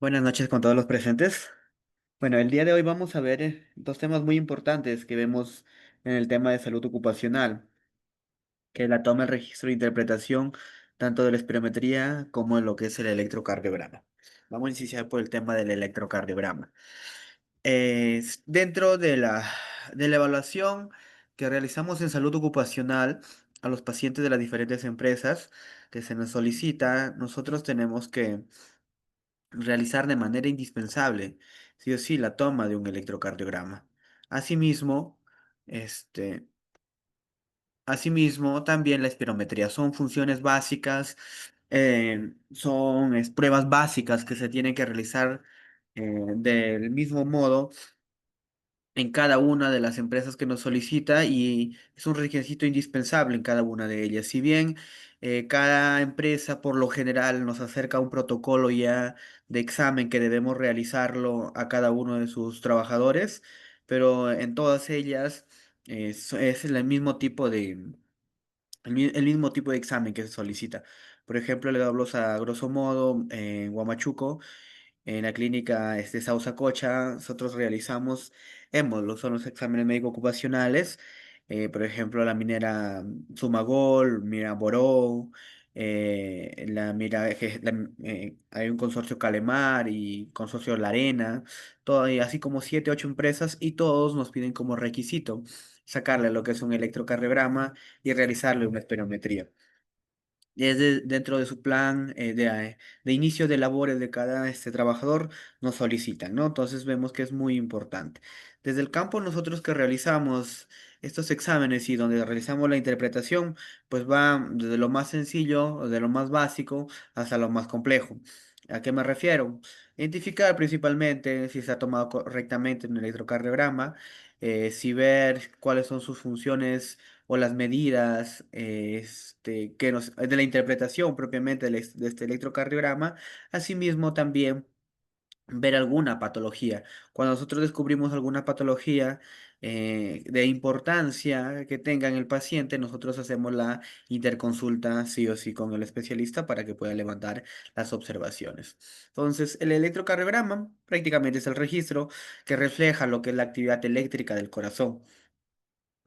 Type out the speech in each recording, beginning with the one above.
Buenas noches con todos los presentes. Bueno, el día de hoy vamos a ver dos temas muy importantes que vemos en el tema de salud ocupacional, que es la toma, el registro e interpretación tanto de la espirometría como de lo que es el electrocardiograma. Vamos a iniciar por el tema del electrocardiograma. Dentro de la evaluación que realizamos en salud ocupacional a los pacientes de las diferentes empresas que se nos solicita, nosotros tenemos que realizar de manera indispensable, sí o sí, la toma de un electrocardiograma. Asimismo, este, asimismo, también la espirometría son funciones básicas, son pruebas básicas que se tienen que realizar del mismo modo en cada una de las empresas que nos solicita y es un requisito indispensable en cada una de ellas. Si bien cada empresa por lo general nos acerca un protocolo ya de examen que debemos realizarlo a cada uno de sus trabajadores, pero en todas ellas es el mismo tipo el mismo tipo de examen que se solicita. Por ejemplo, le hablo a grosso modo en Huamachuco. En la clínica Sausa Cocha, nosotros realizamos EMOS, son los exámenes médico ocupacionales, por ejemplo, la minera Sumagol, Mira Boró, hay un consorcio Calemar y consorcio La Arena, todo, y así como siete, ocho empresas, y todos nos piden como requisito sacarle lo que es un electrocardiograma y realizarle una espirometría dentro de su plan de inicio de labores de cada trabajador nos solicitan, ¿no? Entonces vemos que es muy importante. Desde el campo nosotros que realizamos estos exámenes y donde realizamos la interpretación, pues va desde lo más sencillo, de lo más básico, hasta lo más complejo. ¿A qué me refiero? Identificar principalmente si se ha tomado correctamente un electrocardiograma, si ver cuáles son sus funciones o las medidas de la interpretación propiamente de este electrocardiograma, asimismo también ver alguna patología. Cuando nosotros descubrimos alguna patología de importancia que tenga en el paciente, nosotros hacemos la interconsulta sí o sí con el especialista para que pueda levantar las observaciones. Entonces, el electrocardiograma prácticamente es el registro que refleja lo que es la actividad eléctrica del corazón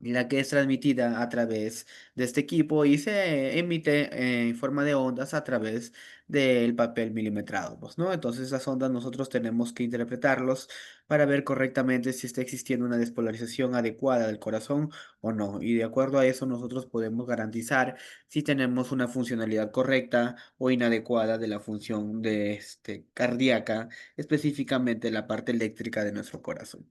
la que es transmitida a través de este equipo y se emite en forma de ondas a través del papel milimetrado, pues, ¿no? Entonces esas ondas nosotros tenemos que interpretarlos para ver correctamente si está existiendo una despolarización adecuada del corazón o no. Y de acuerdo a eso nosotros podemos garantizar si tenemos una funcionalidad correcta o inadecuada de la función cardíaca, específicamente la parte eléctrica de nuestro corazón.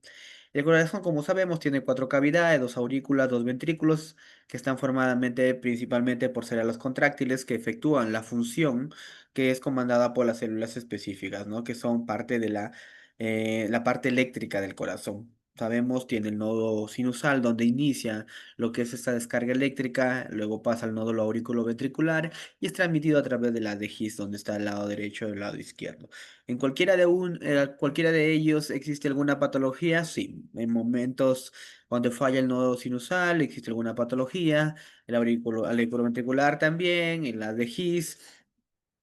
El corazón, como sabemos, tiene cuatro cavidades, dos aurículas, dos ventrículos, que están formadamente principalmente por células contráctiles que efectúan la función que es comandada por las células específicas, ¿no? Que son parte de la parte eléctrica del corazón. Sabemos, tiene el nodo sinusal donde inicia lo que es esta descarga eléctrica, luego pasa al nódulo auriculoventricular y es transmitido a través de la de His, donde está el lado derecho y el lado izquierdo. En cualquiera de ellos existe alguna patología, sí. En momentos donde falla el nodo sinusal existe alguna patología, el auriculoventricular también, en la de His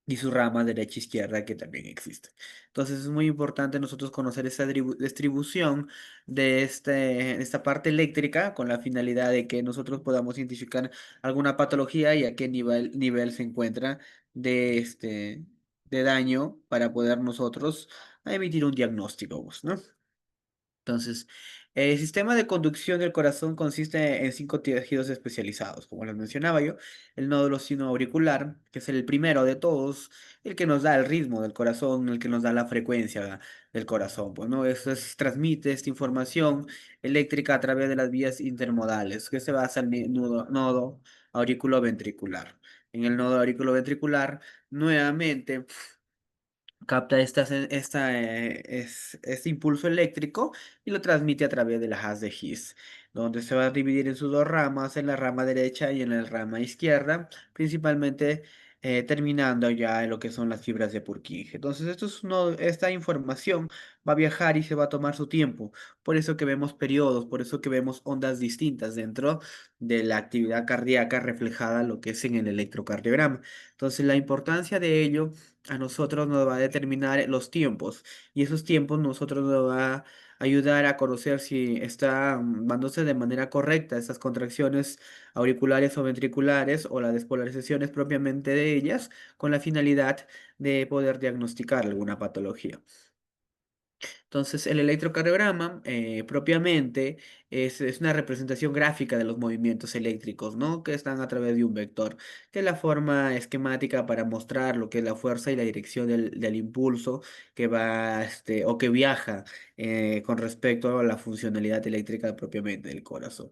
y su rama derecha e izquierda que también existe. Entonces es muy importante nosotros conocer esa distribución de esta parte eléctrica con la finalidad de que nosotros podamos identificar alguna patología y a qué nivel se encuentra de de daño para poder nosotros emitir un diagnóstico, pues, ¿no? Entonces, el sistema de conducción del corazón consiste en cinco tejidos especializados, como les mencionaba yo. El nódulo sinoauricular, que es el primero de todos, el que nos da el ritmo del corazón, el que nos da la frecuencia del corazón. Pues, ¿no? Transmite esta información eléctrica a través de las vías intermodales, que se basa en el nodo auriculoventricular. En el nodo auriculoventricular, nuevamente capta este impulso eléctrico y lo transmite a través de la haz de His, donde se va a dividir en sus dos ramas, en la rama derecha y en la rama izquierda, principalmente terminando ya en lo que son las fibras de Purkinje. Entonces, esta información va a viajar y se va a tomar su tiempo. Por eso que vemos periodos, por eso que vemos ondas distintas dentro de la actividad cardíaca reflejada lo que es en el electrocardiograma. Entonces, la importancia de ello a nosotros nos va a determinar los tiempos y esos tiempos nosotros nos va a ayudar a conocer si está dándose de manera correcta esas contracciones auriculares o ventriculares o las despolarizaciones propiamente de ellas con la finalidad de poder diagnosticar alguna patología. Entonces, el electrocardiograma propiamente es una representación gráfica de los movimientos eléctricos, ¿no? Que están a través de un vector, que es la forma esquemática para mostrar lo que es la fuerza y la dirección del impulso que va, o que viaja con respecto a la funcionalidad eléctrica propiamente del corazón.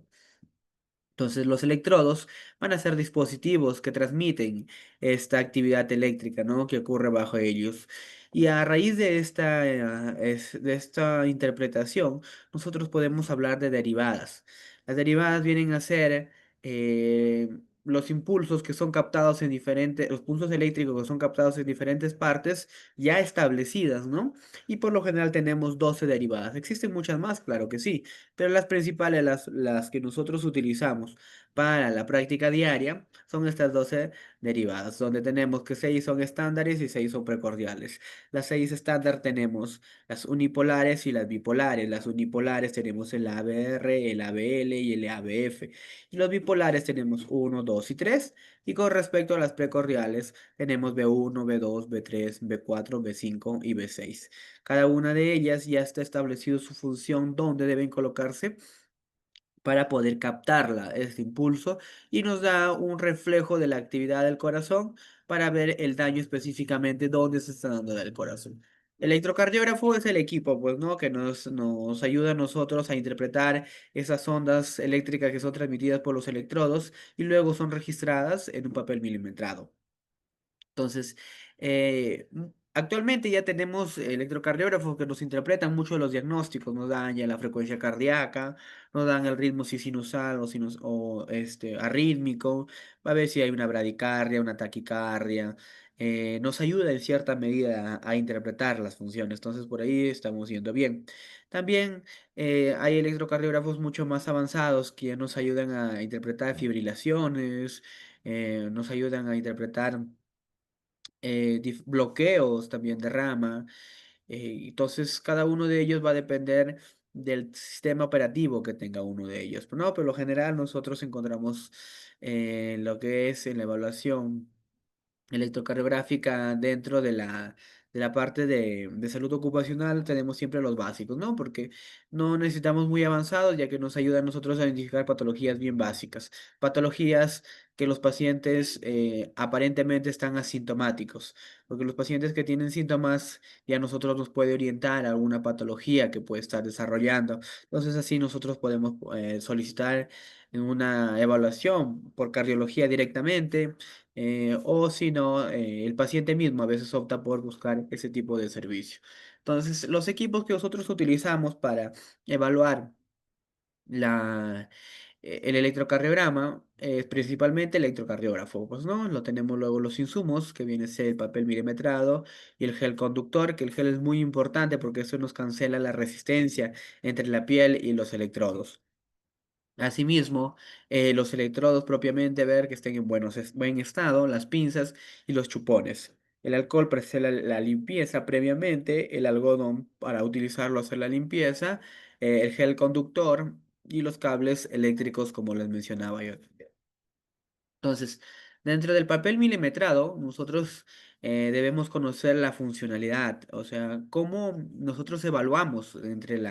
Entonces, los electrodos van a ser dispositivos que transmiten esta actividad eléctrica, ¿no? Que ocurre bajo ellos. Y a raíz de de esta interpretación, nosotros podemos hablar de derivadas. Las derivadas vienen a ser eh, los impulsos que son captados en diferentes, los pulsos eléctricos que son captados en diferentes partes ya establecidas, ¿no? Y por lo general tenemos 12 derivadas. Existen muchas más, claro que sí, pero las principales, las que nosotros utilizamos para la práctica diaria, son estas 12 derivadas, donde tenemos que 6 son estándares y 6 son precordiales. Las 6 estándar tenemos las unipolares y las bipolares. Las unipolares tenemos el ABR, el ABL y el ABF. Y los bipolares tenemos uno, 2 y 3. Y con respecto a las precordiales, tenemos B1, B2, B3, B4, B5 y B6. Cada una de ellas ya está establecido su función, dónde deben colocarse para poder captarla, este impulso, y nos da un reflejo de la actividad del corazón para ver el daño específicamente dónde se está dando el corazón. El electrocardiógrafo es el equipo, pues, ¿no? Que nos ayuda a nosotros a interpretar esas ondas eléctricas que son transmitidas por los electrodos y luego son registradas en un papel milimetrado. Entonces, actualmente ya tenemos electrocardiógrafos que nos interpretan mucho de los diagnósticos, nos dan ya la frecuencia cardíaca, nos dan el ritmo si sinusal o arrítmico, va a ver si hay una bradicardia, una taquicardia, nos ayuda en cierta medida a interpretar las funciones, entonces por ahí estamos yendo bien. También hay electrocardiógrafos mucho más avanzados que nos ayudan a interpretar fibrilaciones, nos ayudan a interpretar bloqueos también de rama. Entonces, cada uno de ellos va a depender del sistema operativo que tenga uno de ellos. Pero no, pero lo general nosotros encontramos lo que es en la evaluación electrocardiográfica dentro de la parte de salud ocupacional tenemos siempre los básicos, ¿no? Porque no necesitamos muy avanzados, ya que nos ayuda a nosotros a identificar patologías bien básicas, patologías que los pacientes aparentemente están asintomáticos, porque los pacientes que tienen síntomas ya nosotros nos puede orientar a alguna patología que puede estar desarrollando. Entonces así nosotros podemos solicitar una evaluación por cardiología directamente o si no, el paciente mismo a veces opta por buscar ese tipo de servicio. Entonces, los equipos que nosotros utilizamos para evaluar el electrocardiograma es principalmente electrocardiógrafo, pues no, lo tenemos luego los insumos, que viene a ser el papel milimetrado y el gel conductor, que el gel es muy importante porque eso nos cancela la resistencia entre la piel y los electrodos. Asimismo, los electrodos propiamente ver que estén en buen estado, las pinzas y los chupones. El alcohol para hacer la limpieza previamente, el algodón para utilizarlo hacer la limpieza, el gel conductor y los cables eléctricos como les mencionaba yo. Entonces, dentro del papel milimetrado, nosotros debemos conocer la funcionalidad, o sea, cómo nosotros evaluamos entre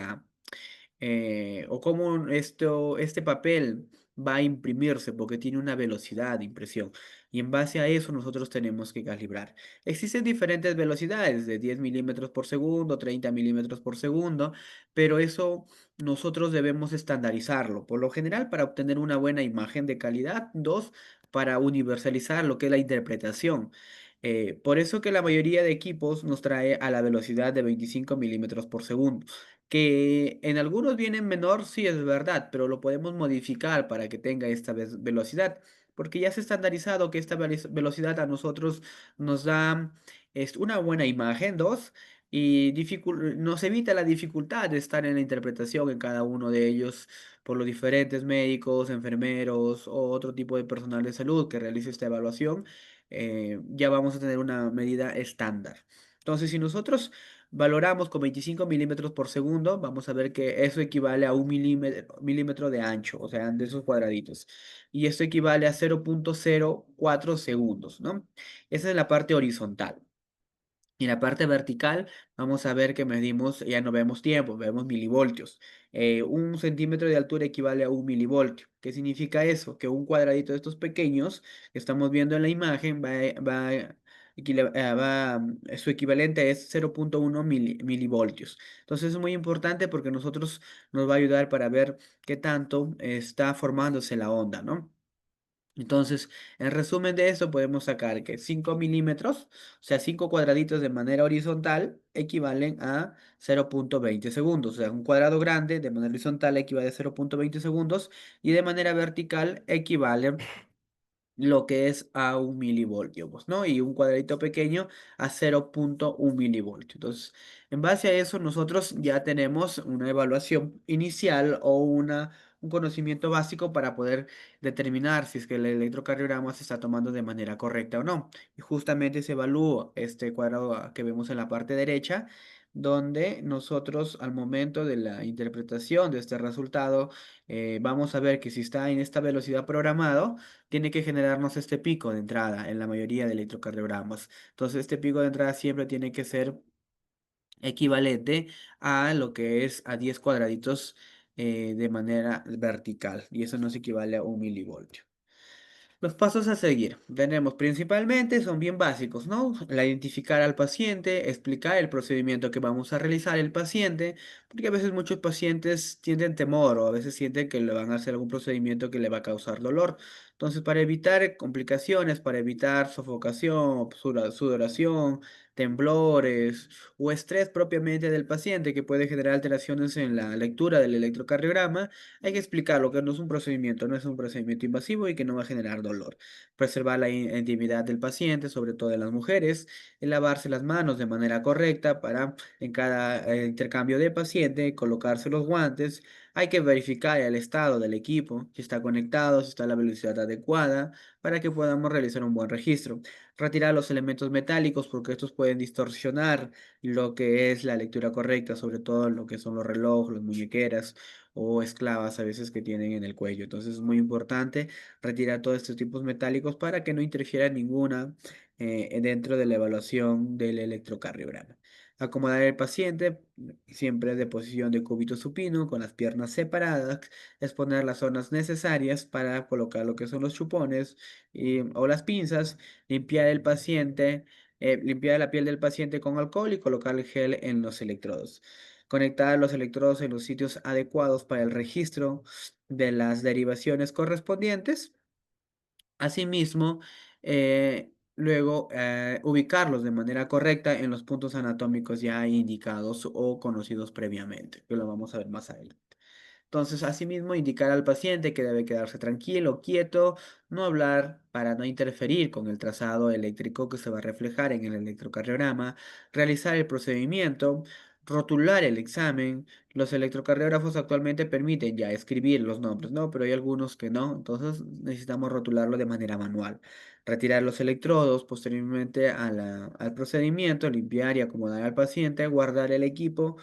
o cómo este papel va a imprimirse, porque tiene una velocidad de impresión. Y en base a eso nosotros tenemos que calibrar. Existen diferentes velocidades, de 10 milímetros por segundo, 30 milímetros por segundo, pero eso nosotros debemos estandarizarlo. Por lo general, para obtener una buena imagen de calidad. Dos, para universalizar lo que es la interpretación. Por eso que la mayoría de equipos nos trae a la velocidad de 25 milímetros por segundo. Que en algunos vienen menor, sí es verdad, pero lo podemos modificar para que tenga esta velocidad, porque ya se ha estandarizado que esta velocidad a nosotros nos da una buena imagen. Dos, y nos evita la dificultad de estar en la interpretación en cada uno de ellos por los diferentes médicos, enfermeros o otro tipo de personal de salud que realice esta evaluación. Ya vamos a tener una medida estándar. Entonces, si nosotros valoramos con 25 milímetros por segundo, vamos a ver que eso equivale a un milímetro de ancho, o sea, de esos cuadraditos. Y esto equivale a 0,04 segundos, ¿no? Esa es la parte horizontal. Y en la parte vertical vamos a ver que medimos, ya no vemos tiempo, vemos milivoltios. 1 centímetro de altura equivale a 1 milivoltio. ¿Qué significa eso? Que un cuadradito de estos pequeños que estamos viendo en la imagen su equivalente es 0,1 milivoltios. Entonces es muy importante porque nosotros nos va a ayudar para ver qué tanto está formándose la onda, ¿no? Entonces, en resumen de eso, podemos sacar que 5 milímetros, o sea, 5 cuadraditos de manera horizontal, equivalen a 0,20 segundos. O sea, un cuadrado grande de manera horizontal equivale a 0,20 segundos y de manera vertical equivale lo que es a 1 milivoltio, pues, ¿no? Y un cuadradito pequeño a 0,1 milivoltio. Entonces, en base a eso, nosotros ya tenemos una evaluación inicial o un conocimiento básico para poder determinar si es que el electrocardiograma se está tomando de manera correcta o no. Y justamente se evalúa este cuadrado que vemos en la parte derecha, donde nosotros al momento de la interpretación de este resultado, vamos a ver que si está en esta velocidad programado, tiene que generarnos este pico de entrada en la mayoría de electrocardiogramas. Entonces, este pico de entrada siempre tiene que ser equivalente a lo que es a 10 cuadraditos de manera vertical. Y eso nos equivale a 1 milivoltio. Los pasos a seguir, tenemos principalmente, son bien básicos, ¿no? La identificar al paciente, explicar el procedimiento que vamos a realizar el paciente, porque a veces muchos pacientes tienen temor o a veces sienten que le van a hacer algún procedimiento que le va a causar dolor. Entonces, para evitar complicaciones, para evitar sofocación, sudoración, temblores o estrés propiamente del paciente que puede generar alteraciones en la lectura del electrocardiograma, hay que explicarlo que no es un procedimiento, no es un procedimiento invasivo y que no va a generar dolor. Preservar la intimidad del paciente, sobre todo de las mujeres, y lavarse las manos de manera correcta para en cada intercambio de paciente colocarse los guantes. Hay que verificar el estado del equipo, si está conectado, si está a la velocidad adecuada, para que podamos realizar un buen registro. Retirar los elementos metálicos porque estos pueden distorsionar lo que es la lectura correcta, sobre todo lo que son los relojes, las muñequeras o esclavas a veces que tienen en el cuello. Entonces es muy importante retirar todos estos tipos metálicos para que no interfiera ninguna dentro de la evaluación del electrocardiograma. Acomodar el paciente siempre de posición de cúbito supino con las piernas separadas, exponer las zonas necesarias para colocar lo que son los chupones o las pinzas, limpiar el paciente, limpiar la piel del paciente con alcohol y colocar el gel en los electrodos. Conectar los electrodos en los sitios adecuados para el registro de las derivaciones correspondientes. Asimismo, luego ubicarlos de manera correcta en los puntos anatómicos ya indicados o conocidos previamente, que lo vamos a ver más adelante. Entonces, asimismo, indicar al paciente que debe quedarse tranquilo, quieto, no hablar para no interferir con el trazado eléctrico que se va a reflejar en el electrocardiograma, realizar el procedimiento, rotular el examen. Los electrocardiógrafos actualmente permiten ya escribir los nombres, ¿no? Pero hay algunos que no, entonces necesitamos rotularlo de manera manual. Retirar los electrodos posteriormente al procedimiento, limpiar y acomodar al paciente, guardar el equipo.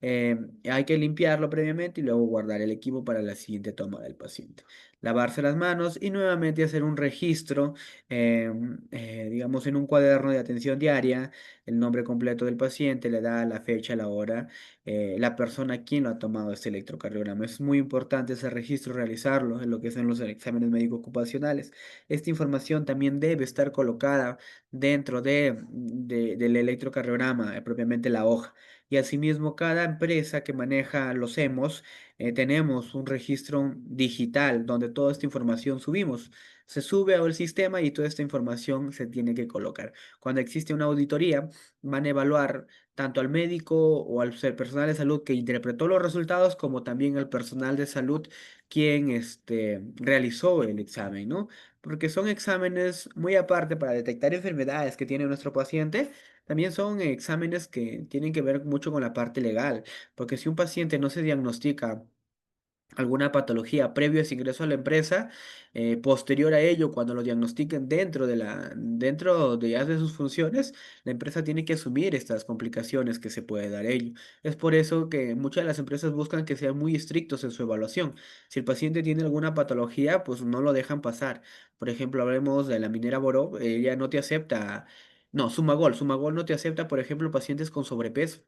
Hay que limpiarlo previamente y luego guardar el equipo para la siguiente toma del paciente. Lavarse las manos y nuevamente hacer un registro, digamos, en un cuaderno de atención diaria, el nombre completo del paciente, la edad, la fecha, la hora, la persona a quien lo ha tomado este electrocardiograma. Es muy importante ese registro realizarlo en lo que son los exámenes médicos ocupacionales. Esta información también debe estar colocada dentro del electrocardiograma, propiamente la hoja. Y asimismo, cada empresa que maneja los hemos tenemos un registro digital donde toda esta información subimos. Se sube al sistema y toda esta información se tiene que colocar. Cuando existe una auditoría, van a evaluar tanto al médico o al personal de salud que interpretó los resultados, como también al personal de salud quien realizó el examen, ¿no? Porque son exámenes muy aparte para detectar enfermedades que tiene nuestro paciente. También son exámenes que tienen que ver mucho con la parte legal, porque si un paciente no se diagnostica alguna patología previo a su ingreso a la empresa, posterior a ello, cuando lo diagnostiquen dentro de ya de sus funciones, la empresa tiene que asumir estas complicaciones que se puede dar ello. Es por eso que muchas de las empresas buscan que sean muy estrictos en su evaluación. Si el paciente tiene alguna patología, pues no lo dejan pasar. Por ejemplo, hablemos de la minera Boró, ella no te acepta, no, Sumagol no te acepta, por ejemplo, pacientes con sobrepeso.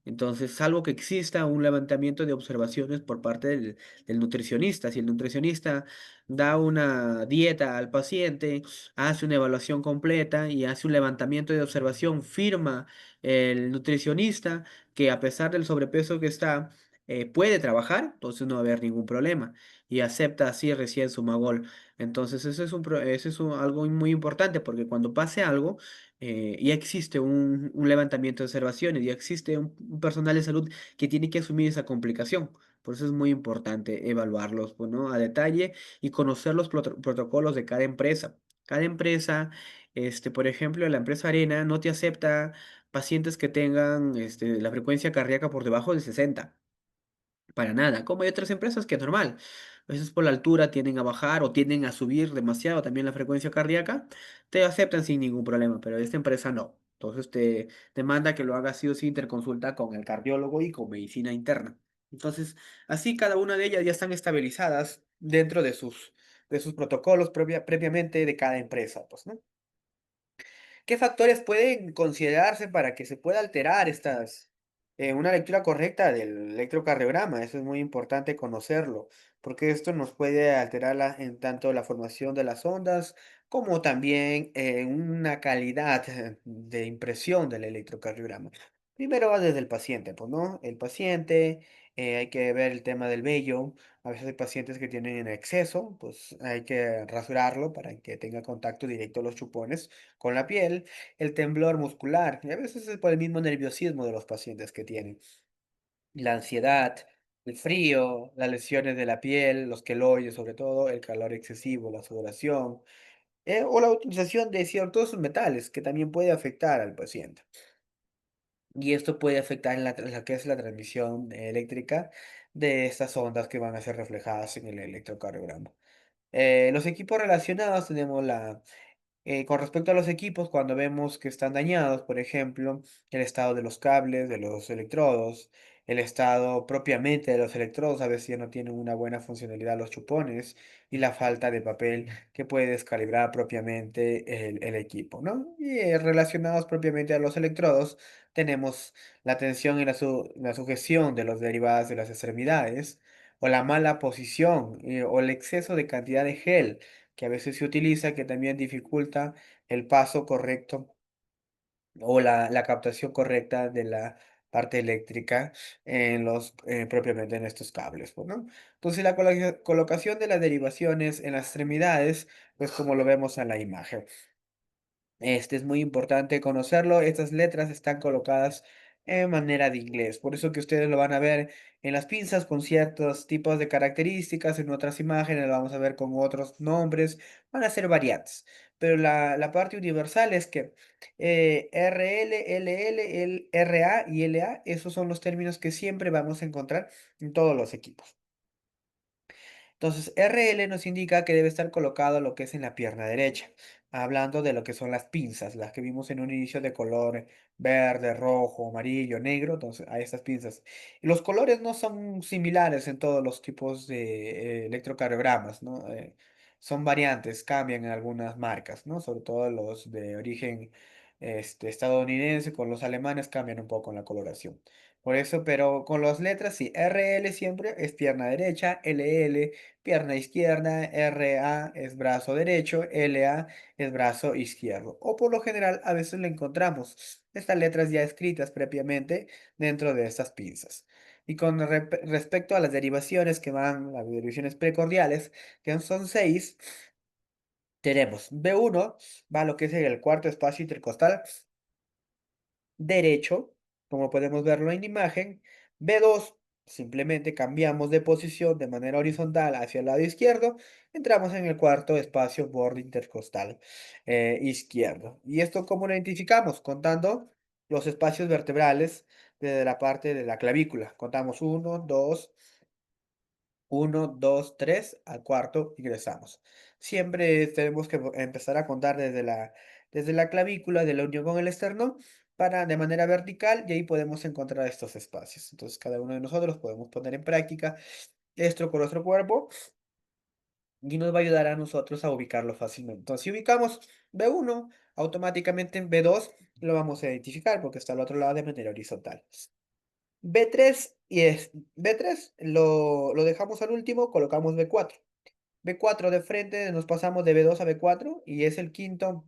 Entonces, salvo que exista un levantamiento de observaciones por parte del nutricionista, si el nutricionista da una dieta al paciente, hace una evaluación completa y hace un levantamiento de observación, firma el nutricionista que a pesar del sobrepeso que está, puede trabajar, entonces no va a haber ningún problema y acepta así recién su magol. Entonces, eso es algo muy importante porque cuando pase algo, ya existe un levantamiento de observaciones, ya existe un personal de salud que tiene que asumir esa complicación. Por eso es muy importante evaluarlos, pues, ¿no? A detalle y conocer los protocolos de cada empresa. Cada empresa, por ejemplo, la empresa Arena no te acepta pacientes que tengan la frecuencia cardíaca por debajo de 60. Para nada, como hay otras empresas que es normal. A veces por la altura tienden a bajar o tienden a subir demasiado también la frecuencia cardíaca, te aceptan sin ningún problema, pero esta empresa no. Entonces te manda que lo hagas sí o sí interconsulta con el cardiólogo y con medicina interna. Entonces, así cada una de ellas ya están estabilizadas dentro de sus protocolos previamente de cada empresa, pues, ¿no? ¿Qué factores pueden considerarse para que se pueda alterar una lectura correcta del electrocardiograma? Eso es muy importante conocerlo, porque esto nos puede alterar en tanto la formación de las ondas como también una calidad de impresión del electrocardiograma. Primero va desde el paciente, pues, ¿no? El paciente, hay que ver el tema del vello. A veces hay pacientes que tienen exceso, pues hay que rasurarlo para que tenga contacto directo los chupones con la piel, el temblor muscular, y a veces es por el mismo nerviosismo de los pacientes que tienen, la ansiedad, el frío, las lesiones de la piel, los queloides sobre todo, el calor excesivo, la sudoración, o la utilización de ciertos metales que también puede afectar al paciente. Y esto puede afectar en la que es la transmisión eléctrica de estas ondas que van a ser reflejadas en el electrocardiograma. Los equipos relacionados tenemos con respecto a los equipos, cuando vemos que están dañados, por ejemplo, el estado de los cables, de los electrodos, el estado propiamente de los electrodos, a veces ya no tienen una buena funcionalidad los chupones, y la falta de papel que puede descalibrar propiamente el equipo, ¿no? Y relacionados propiamente a los electrodos, tenemos la tensión y la sujeción de los derivados de las extremidades, o la mala posición, o el exceso de cantidad de gel que a veces se utiliza, que también dificulta el paso correcto o la captación correcta de la parte eléctrica en propiamente en estos cables, pues, ¿no? Entonces, la colocación de las derivaciones en las extremidades, pues como lo vemos en la imagen. Este es muy importante conocerlo. Estas letras están colocadas en manera de inglés. Por eso que ustedes lo van a ver en las pinzas con ciertos tipos de características. En otras imágenes lo vamos a ver con otros nombres. Van a ser variantes. Pero la parte universal es que RL, LL, RA y LA, esos son los términos que siempre vamos a encontrar en todos los equipos. Entonces, RL nos indica que debe estar colocado lo que es en la pierna derecha, hablando de lo que son las pinzas, las que vimos en un inicio de color verde, rojo, amarillo, negro, entonces a estas pinzas. Y los colores no son similares en todos los tipos de electrocardiogramas, ¿no? Son variantes, cambian en algunas marcas, ¿no? Sobre todo los de origen estadounidense, con los alemanes cambian un poco en la coloración. Por eso, pero con las letras sí, RL siempre es pierna derecha, LL pierna izquierda, RA es brazo derecho, LA es brazo izquierdo. O por lo general a veces le encontramos estas letras ya escritas previamente dentro de estas pinzas. Y con respecto a las derivaciones que van, las derivaciones precordiales, que son 6, tenemos B1, va a lo que es el cuarto espacio intercostal derecho, como podemos verlo en la imagen. B2, simplemente cambiamos de posición de manera horizontal hacia el lado izquierdo, entramos en el cuarto espacio borde intercostal izquierdo. ¿Y esto cómo lo identificamos? Contando los espacios vertebrales desde la parte de la clavícula. Contamos uno, 2, 3, al cuarto ingresamos. Siempre tenemos que empezar a contar desde la clavícula, de la unión con el esternón, para de manera vertical, y ahí podemos encontrar estos espacios. Entonces, cada uno de nosotros podemos poner en práctica esto con nuestro cuerpo y nos va a ayudar a nosotros a ubicarlo fácilmente. Entonces, si ubicamos B1, automáticamente en B2 lo vamos a identificar porque está al otro lado de manera horizontal. B3 y es B3 lo dejamos al último, colocamos B4. B4 de frente, nos pasamos de B2 a B4 y es el quinto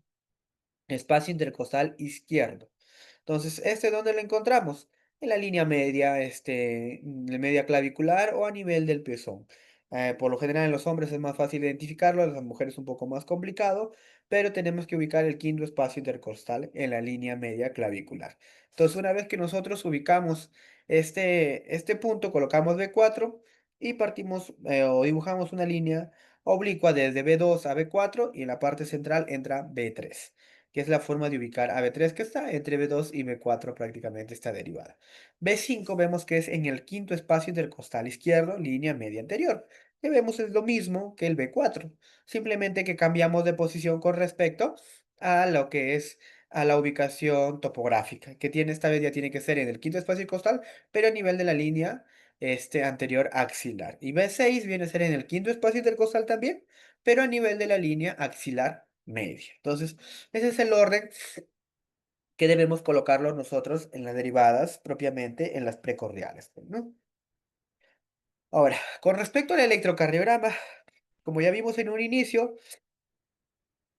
espacio intercostal izquierdo. Entonces, ¿dónde lo encontramos? En la línea media, en media clavicular o a nivel del pezón. Por lo general en los hombres es más fácil identificarlo, en las mujeres un poco más complicado, pero tenemos que ubicar el quinto espacio intercostal en la línea media clavicular. Entonces, una vez que nosotros ubicamos este punto, colocamos B4 y partimos o dibujamos una línea oblicua desde B2 a B4 y en la parte central entra B3, que es la forma de ubicar a B3 que está entre B2 y B4 prácticamente está derivada. B5 vemos que es en el quinto espacio intercostal izquierdo, línea media anterior, que vemos es lo mismo que el B4, simplemente que cambiamos de posición con respecto a lo que es a la ubicación topográfica, que tiene esta vez ya tiene que ser en el quinto espacio intercostal, pero a nivel de la línea anterior axilar. Y B6 viene a ser en el quinto espacio intercostal también, pero a nivel de la línea axilar media. Entonces, ese es el orden que debemos colocarlo nosotros en las derivadas, propiamente en las precordiales, pues, ¿no? Ahora, con respecto al electrocardiograma, como ya vimos en un inicio,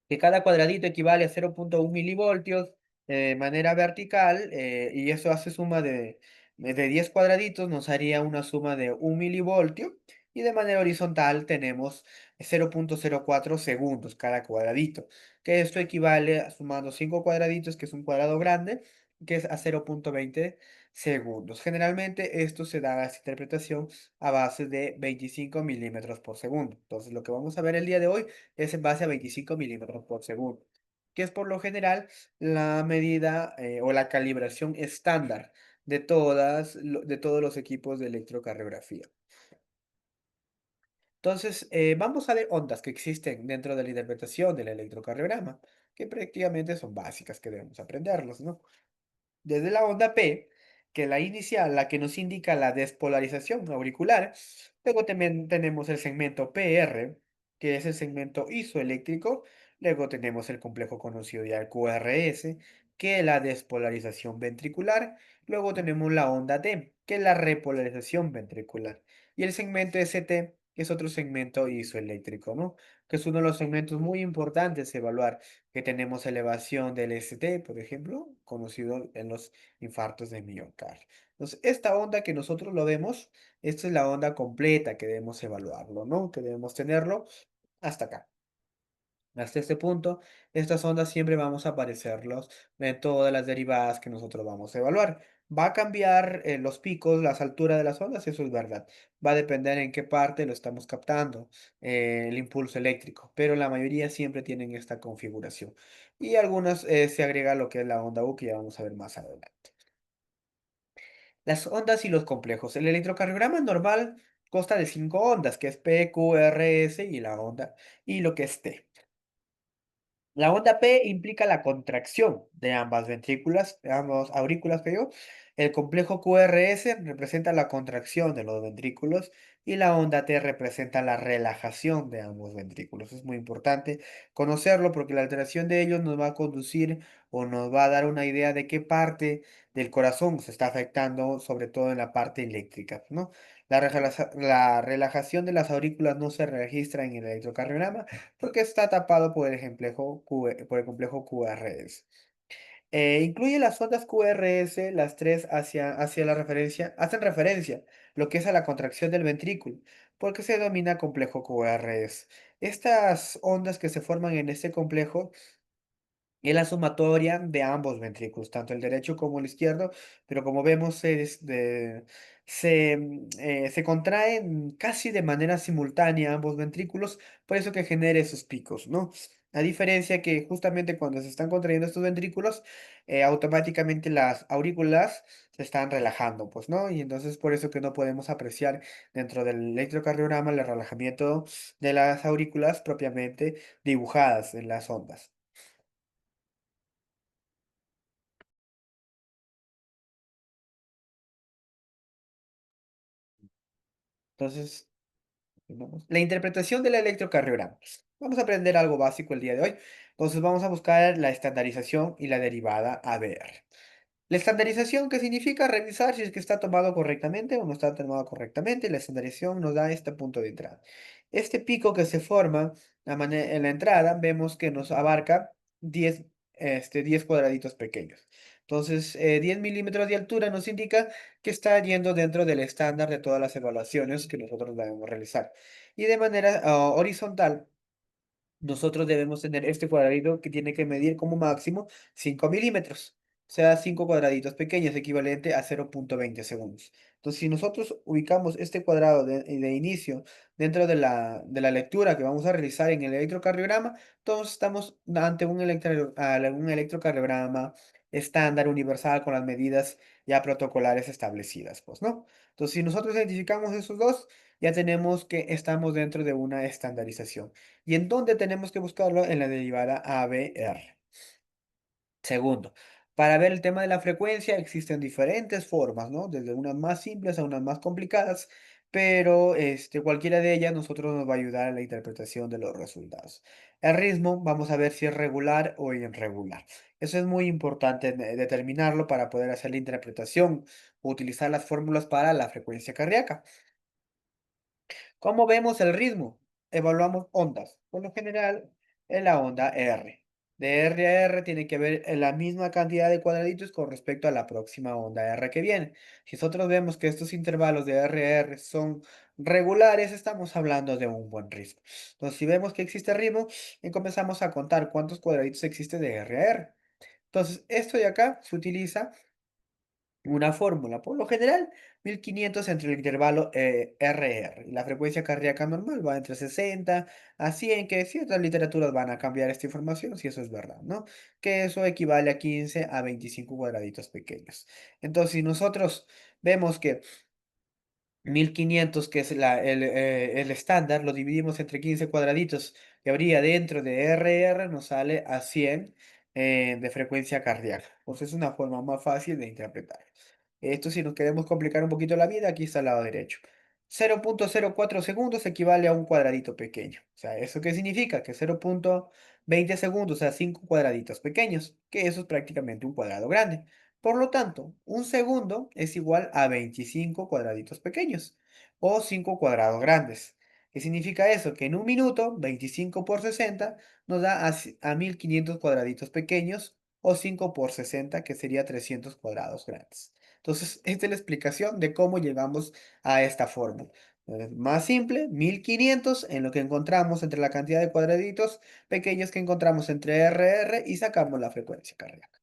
que cada cuadradito equivale a 0,1 milivoltios de manera vertical, y eso hace suma de 10 cuadraditos, nos haría una suma de 1 milivoltio, y de manera horizontal tenemos 0,04 segundos cada cuadradito, que esto equivale a sumando 5 cuadraditos, que es un cuadrado grande, que es a 0,20 segundos. Generalmente esto se da esta interpretación a base de 25 milímetros por segundo. Entonces lo que vamos a ver el día de hoy es en base a 25 milímetros por segundo, que es por lo general la medida o la calibración estándar de todos los equipos de electrocardiografía. Entonces, vamos a ver ondas que existen dentro de la interpretación del electrocardiograma, que prácticamente son básicas que debemos aprenderlos, ¿no? Desde la onda P, que es la inicial, la que nos indica la despolarización auricular. Luego también tenemos el segmento PR, que es el segmento isoeléctrico. Luego tenemos el complejo conocido ya QRS, que es la despolarización ventricular. Luego tenemos la onda T, que es la repolarización ventricular. Y el segmento ST, que es otro segmento isoeléctrico, ¿no? Que es uno de los segmentos muy importantes a evaluar, que tenemos elevación del ST, por ejemplo, conocido en los infartos de miocardio. Entonces, esta onda que nosotros lo vemos, esta es la onda completa que debemos evaluarlo, ¿no? Que debemos tenerlo hasta acá. Hasta este punto, estas ondas siempre vamos a aparecerlos en todas las derivadas que nosotros vamos a evaluar. Va a cambiar los picos, las alturas de las ondas, eso es verdad. Va a depender en qué parte lo estamos captando, el impulso eléctrico, pero la mayoría siempre tienen esta configuración. Y algunas se agrega lo que es la onda U, que ya vamos a ver más adelante. Las ondas y los complejos. El electrocardiograma normal consta de 5 ondas, que es P, Q, R, S y la onda, y lo que es T. La onda P implica la contracción de ambas ventrículas, de ambas aurículas, que yo. El complejo QRS representa la contracción de los ventrículos y la onda T representa la relajación de ambos ventrículos. Es muy importante conocerlo porque la alteración de ellos nos va a conducir o nos va a dar una idea de qué parte del corazón se está afectando, sobre todo en la parte eléctrica, ¿no? La relajación de las aurículas no se registra en el electrocardiograma porque está tapado por el complejo QRS. Incluye las ondas QRS, las tres hacia la referencia, hacen referencia lo que es a la contracción del ventrículo, porque se denomina complejo QRS. Estas ondas que se forman en este complejo es la sumatoria de ambos ventrículos, tanto el derecho como el izquierdo, pero como vemos se contraen casi de manera simultánea ambos ventrículos, por eso que genera esos picos, ¿no? A diferencia que justamente cuando se están contrayendo estos ventrículos, automáticamente las aurículas se están relajando, pues, ¿no? Y entonces por eso que no podemos apreciar dentro del electrocardiograma el relajamiento de las aurículas propiamente dibujadas en las ondas. Entonces, la interpretación del electrocardiograma. Vamos a aprender algo básico el día de hoy. Entonces vamos a buscar la estandarización y la derivada ABR. La estandarización, que significa revisar si es que está tomado correctamente o no está tomado correctamente. La estandarización nos da este punto de entrada. Este pico que se forma en la entrada, vemos que nos abarca 10 cuadraditos pequeños. Entonces, 10 milímetros de altura nos indica que está yendo dentro del estándar de todas las evaluaciones que nosotros debemos realizar. Y de manera horizontal, nosotros debemos tener este cuadradito que tiene que medir como máximo 5 milímetros. O sea, 5 cuadraditos pequeños, equivalente a 0,20 segundos. Entonces, si nosotros ubicamos este cuadrado de inicio dentro de la lectura que vamos a realizar en el electrocardiograma, todos estamos ante un electrocardiograma estándar, universal, con las medidas ya protocolares establecidas, pues, ¿no? Entonces, si nosotros identificamos esos dos, ya tenemos que estamos dentro de una estandarización. ¿Y en dónde tenemos que buscarlo? En la derivada ABR. Segundo, para ver el tema de la frecuencia existen diferentes formas, ¿no? Desde unas más simples a unas más complicadas, pero cualquiera de ellas nosotros nos va a ayudar en la interpretación de los resultados. El ritmo, vamos a ver si es regular o irregular. Eso es muy importante determinarlo para poder hacer la interpretación, o utilizar las fórmulas para la frecuencia cardíaca. ¿Cómo vemos el ritmo? Evaluamos ondas. Por lo general, en la onda R. De R a R tiene que ver en la misma cantidad de cuadraditos con respecto a la próxima onda R que viene. Si nosotros vemos que estos intervalos de R a R son regulares, estamos hablando de un buen ritmo. Entonces, si vemos que existe ritmo, y comenzamos a contar cuántos cuadraditos existe de R a R. Entonces, esto de acá se utiliza una fórmula, por lo general, 1500 entre el intervalo RR. Y la frecuencia cardíaca normal va entre 60 a 100, que ciertas literaturas van a cambiar esta información, si eso es verdad, ¿no? Que eso equivale a 15 a 25 cuadraditos pequeños. Entonces, si nosotros vemos que 1500, que es el estándar, lo dividimos entre 15 cuadraditos que habría dentro de RR, nos sale a 100 de frecuencia cardíaca. Pues es una forma más fácil de interpretar. Esto, si nos queremos complicar un poquito la vida, aquí está al lado derecho. 0,04 segundos equivale a un cuadradito pequeño. O sea, ¿eso qué significa? Que 0,20 segundos, o sea, 5 cuadraditos pequeños, que eso es prácticamente un cuadrado grande. Por lo tanto, un segundo es igual a 25 cuadraditos pequeños o 5 cuadrados grandes. ¿Qué significa eso? Que en un minuto, 25 por 60 nos da a 1500 cuadraditos pequeños o 5 por 60, que sería 300 cuadrados grandes. Entonces, esta es la explicación de cómo llegamos a esta fórmula. Más simple, 1500 en lo que encontramos entre la cantidad de cuadraditos pequeños que encontramos entre RR y sacamos la frecuencia cardíaca.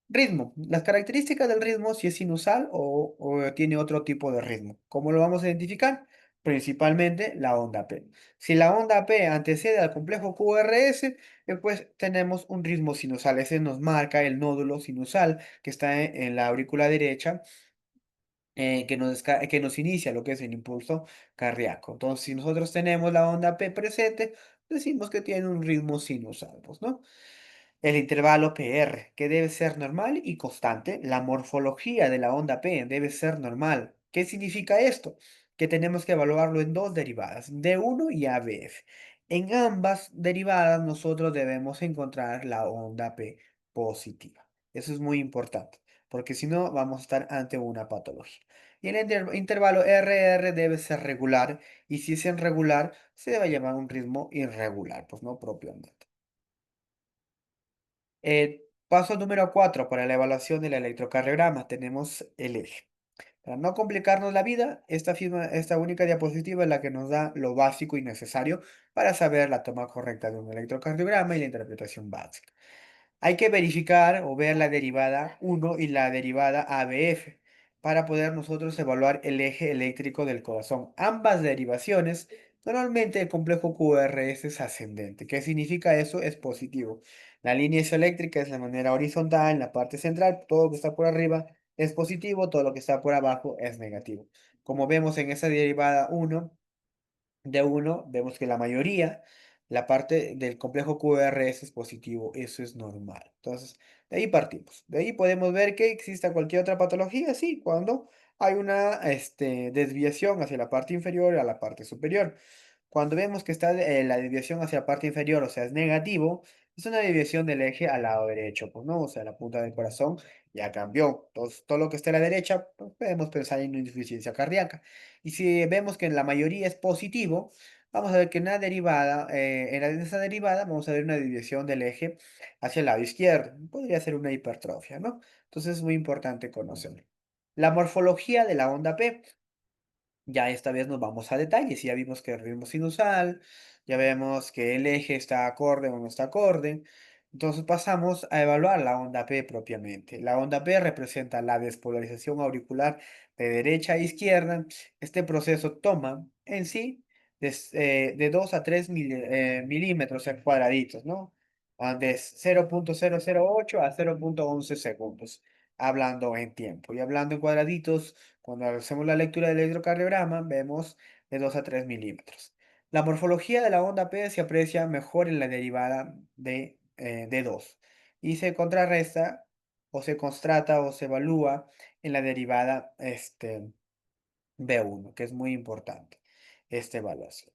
Ritmo. Las características del ritmo, si es sinusal o tiene otro tipo de ritmo. ¿Cómo lo vamos a identificar? Principalmente la onda P. Si la onda P antecede al complejo QRS, pues tenemos un ritmo sinusal. Ese nos marca el nódulo sinusal que está en la aurícula derecha, que nos inicia lo que es el impulso cardíaco. Entonces, si nosotros tenemos la onda P presente, decimos que tiene un ritmo sinusal, pues, ¿no? El intervalo PR, que debe ser normal y constante. La morfología de la onda P debe ser normal. ¿Qué significa esto? Que tenemos que evaluarlo en dos derivadas, D1 y ABF. En ambas derivadas nosotros debemos encontrar la onda P positiva. Eso es muy importante, porque si no vamos a estar ante una patología. Y el intervalo RR debe ser regular, y si es irregular, se debe llamar un ritmo irregular, pues no propiamente. Paso número 4 para la evaluación del electrocardiograma. Tenemos el eje. Para no complicarnos la vida, esta única diapositiva es la que nos da lo básico y necesario para saber la toma correcta de un electrocardiograma y la interpretación básica. Hay que verificar o ver la derivada 1 y la derivada ABF para poder nosotros evaluar el eje eléctrico del corazón. Ambas derivaciones, normalmente el complejo QRS es ascendente. ¿Qué significa eso? Es positivo. La línea isoeléctrica es de manera horizontal en la parte central, todo lo que está por arriba es positivo, todo lo que está por abajo es negativo. Como vemos en esa derivada 1, de uno, vemos que la mayoría, la parte del complejo QRS es positivo, eso es normal. Entonces, de ahí partimos. De ahí podemos ver que exista cualquier otra patología, sí, cuando hay una desviación hacia la parte inferior a la parte superior. Cuando vemos que está la desviación hacia la parte inferior, o sea, es negativo, es una desviación del eje al lado derecho, pues, ¿no? O sea, la punta del corazón ya cambió. Entonces, todo lo que esté a la derecha, pues, podemos pensar en una insuficiencia cardíaca. Y si vemos que en la mayoría es positivo, vamos a ver que en la derivada, en esa derivada, vamos a ver una desviación del eje hacia el lado izquierdo. Podría ser una hipertrofia, ¿no? Entonces, es muy importante conocerlo. La morfología de la onda P. Ya esta vez nos vamos a detalles. Ya vimos que el ritmo sinusal, ya vemos que el eje está acorde o no está acorde. Entonces pasamos a evaluar la onda P propiamente. La onda P representa la despolarización auricular de derecha a izquierda. Este proceso toma en sí de 2 a 3 milímetros en cuadraditos, ¿no? De 0,008 a 0,11 segundos, hablando en tiempo. Y hablando en cuadraditos, cuando hacemos la lectura del electrocardiograma, vemos de 2 a 3 milímetros. La morfología de la onda P se aprecia mejor en la derivada de 2 y se contrarresta o se constata o se evalúa en la derivada B1, que es muy importante esta evaluación.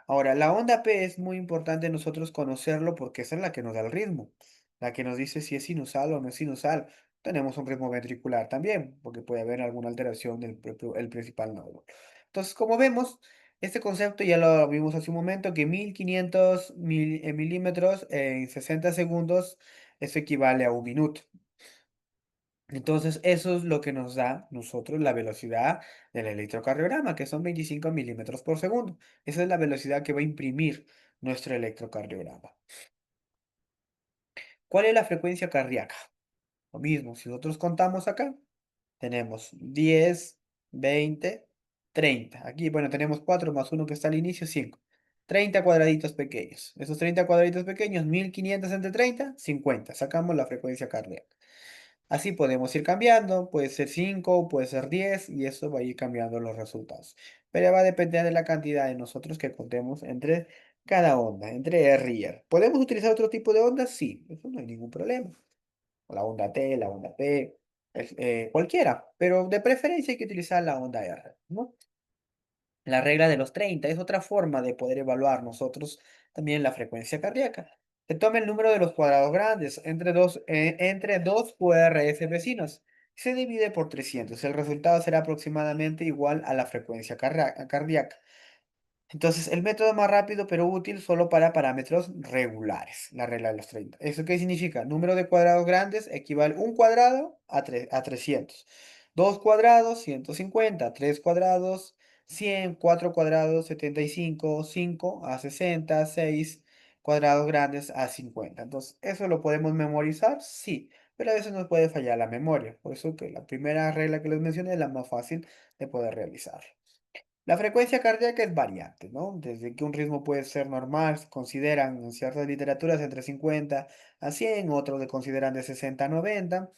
Ahora, la onda P es muy importante nosotros conocerlo porque esa es la que nos da el ritmo, la que nos dice si es sinusal o no es sinusal. Tenemos un ritmo ventricular también, porque puede haber alguna alteración del el principal nódulo. Entonces, como vemos, este concepto ya lo vimos hace un momento, que 1500 milímetros en 60 segundos, eso equivale a un minuto. Entonces, eso es lo que nos da nosotros la velocidad del electrocardiograma, que son 25 milímetros por segundo. Esa es la velocidad que va a imprimir nuestro electrocardiograma. ¿Cuál es la frecuencia cardíaca? Lo mismo, si nosotros contamos acá, tenemos 10, 20, 30. Aquí, bueno, tenemos 4 más uno que está al inicio, 5. 30 cuadraditos pequeños. Esos 30 cuadraditos pequeños, 1500 entre 30, 50. Sacamos la frecuencia cardíaca. Así podemos ir cambiando, puede ser 5, puede ser 10 y eso va a ir cambiando los resultados. Pero va a depender de la cantidad de nosotros que contemos entre cada onda, entre R y R. ¿Podemos utilizar otro tipo de ondas? Sí, eso no hay ningún problema. La onda T, la onda P, cualquiera, pero de preferencia hay que utilizar la onda R, ¿no? La regla de los 30 es otra forma de poder evaluar nosotros también la frecuencia cardíaca. Se toma el número de los cuadrados grandes entre dos QRS vecinos y se divide por 300. El resultado será aproximadamente igual a la frecuencia cardíaca. Entonces, el método más rápido pero útil solo para parámetros regulares, la regla de los 30. ¿Eso qué significa? Número de cuadrados grandes equivale un cuadrado a 300. Dos cuadrados, 150. Tres cuadrados, 100. Cuatro cuadrados, 75. Cinco a 60. Seis cuadrados grandes a 50. Entonces, ¿eso lo podemos memorizar? Sí, pero a veces nos puede fallar la memoria. Por eso que la primera regla que les mencioné es la más fácil de poder realizar. La frecuencia cardíaca es variante, ¿no? Desde que un ritmo puede ser normal, se consideran en ciertas literaturas entre 50 a 100, otros le consideran de 60 a 90,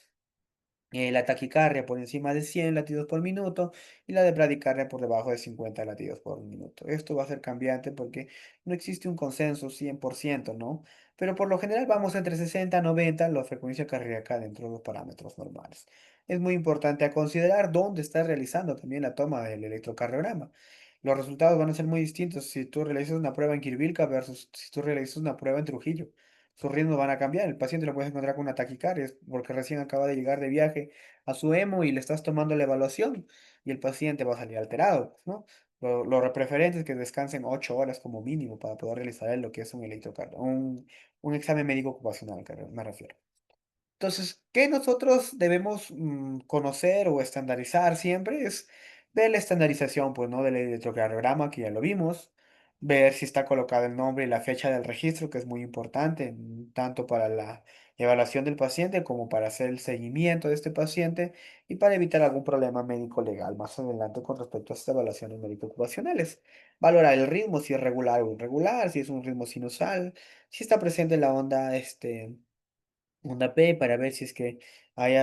la taquicardia por encima de 100 latidos por minuto y la de bradicardia por debajo de 50 latidos por minuto. Esto va a ser cambiante porque no existe un consenso 100%, ¿no? Pero por lo general vamos entre 60 a 90 la frecuencia cardíaca dentro de los parámetros normales. Es muy importante a considerar dónde estás realizando también la toma del electrocardiograma. Los resultados van a ser muy distintos si tú realizas una prueba en Quirvilca versus si tú realizas una prueba en Trujillo. Sus ritmos van a cambiar. El paciente lo puedes encontrar con una taquicardia porque recién acaba de llegar de viaje a su EMO y le estás tomando la evaluación y el paciente va a salir alterado, ¿no? Lo preferente es que descansen 8 horas como mínimo para poder realizar lo que es un electrocardio, un examen médico ocupacional, me refiero. Entonces, ¿qué nosotros debemos conocer o estandarizar siempre? Es ver la estandarización, pues, ¿no? Del electrocardiograma, que ya lo vimos, ver si está colocado el nombre y la fecha del registro, que es muy importante, tanto para la evaluación del paciente como para hacer el seguimiento de este paciente y para evitar algún problema médico legal más adelante con respecto a estas evaluaciones médico-ocupacionales. Valorar el ritmo, si es regular o irregular, si es un ritmo sinusal, si está presente la onda, onda P para ver si es que hay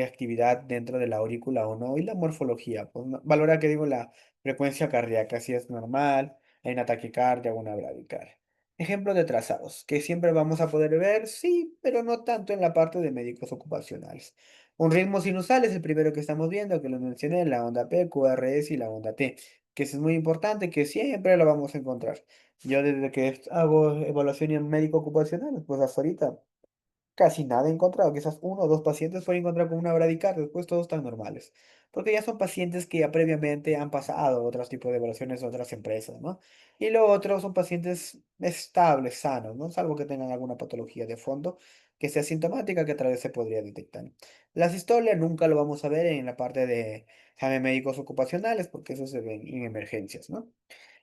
actividad dentro de la aurícula o no. Y la morfología, pues valora que digo la frecuencia cardíaca, si es normal, hay una taquicardia o una bradicardia. Ejemplo de trazados, que siempre vamos a poder ver, sí, pero no tanto en la parte de médicos ocupacionales. Un ritmo sinusal es el primero que estamos viendo, que lo mencioné, la onda P, QRS y la onda T, que eso es muy importante, que siempre lo vamos a encontrar. Yo desde que hago evaluación en médico ocupacional, pues hasta ahorita casi nada he encontrado, quizás uno o dos pacientes pueden encontrar con una bradicardia, después todos están normales, porque ya son pacientes que ya previamente han pasado otros tipos de evaluaciones de otras empresas, ¿no? Y lo otro son pacientes estables, sanos, ¿no? Salvo que tengan alguna patología de fondo que sea sintomática que a través se podría detectar. La sistolia nunca lo vamos a ver en la parte de examen médicos ocupacionales, porque eso se ve en emergencias, ¿no?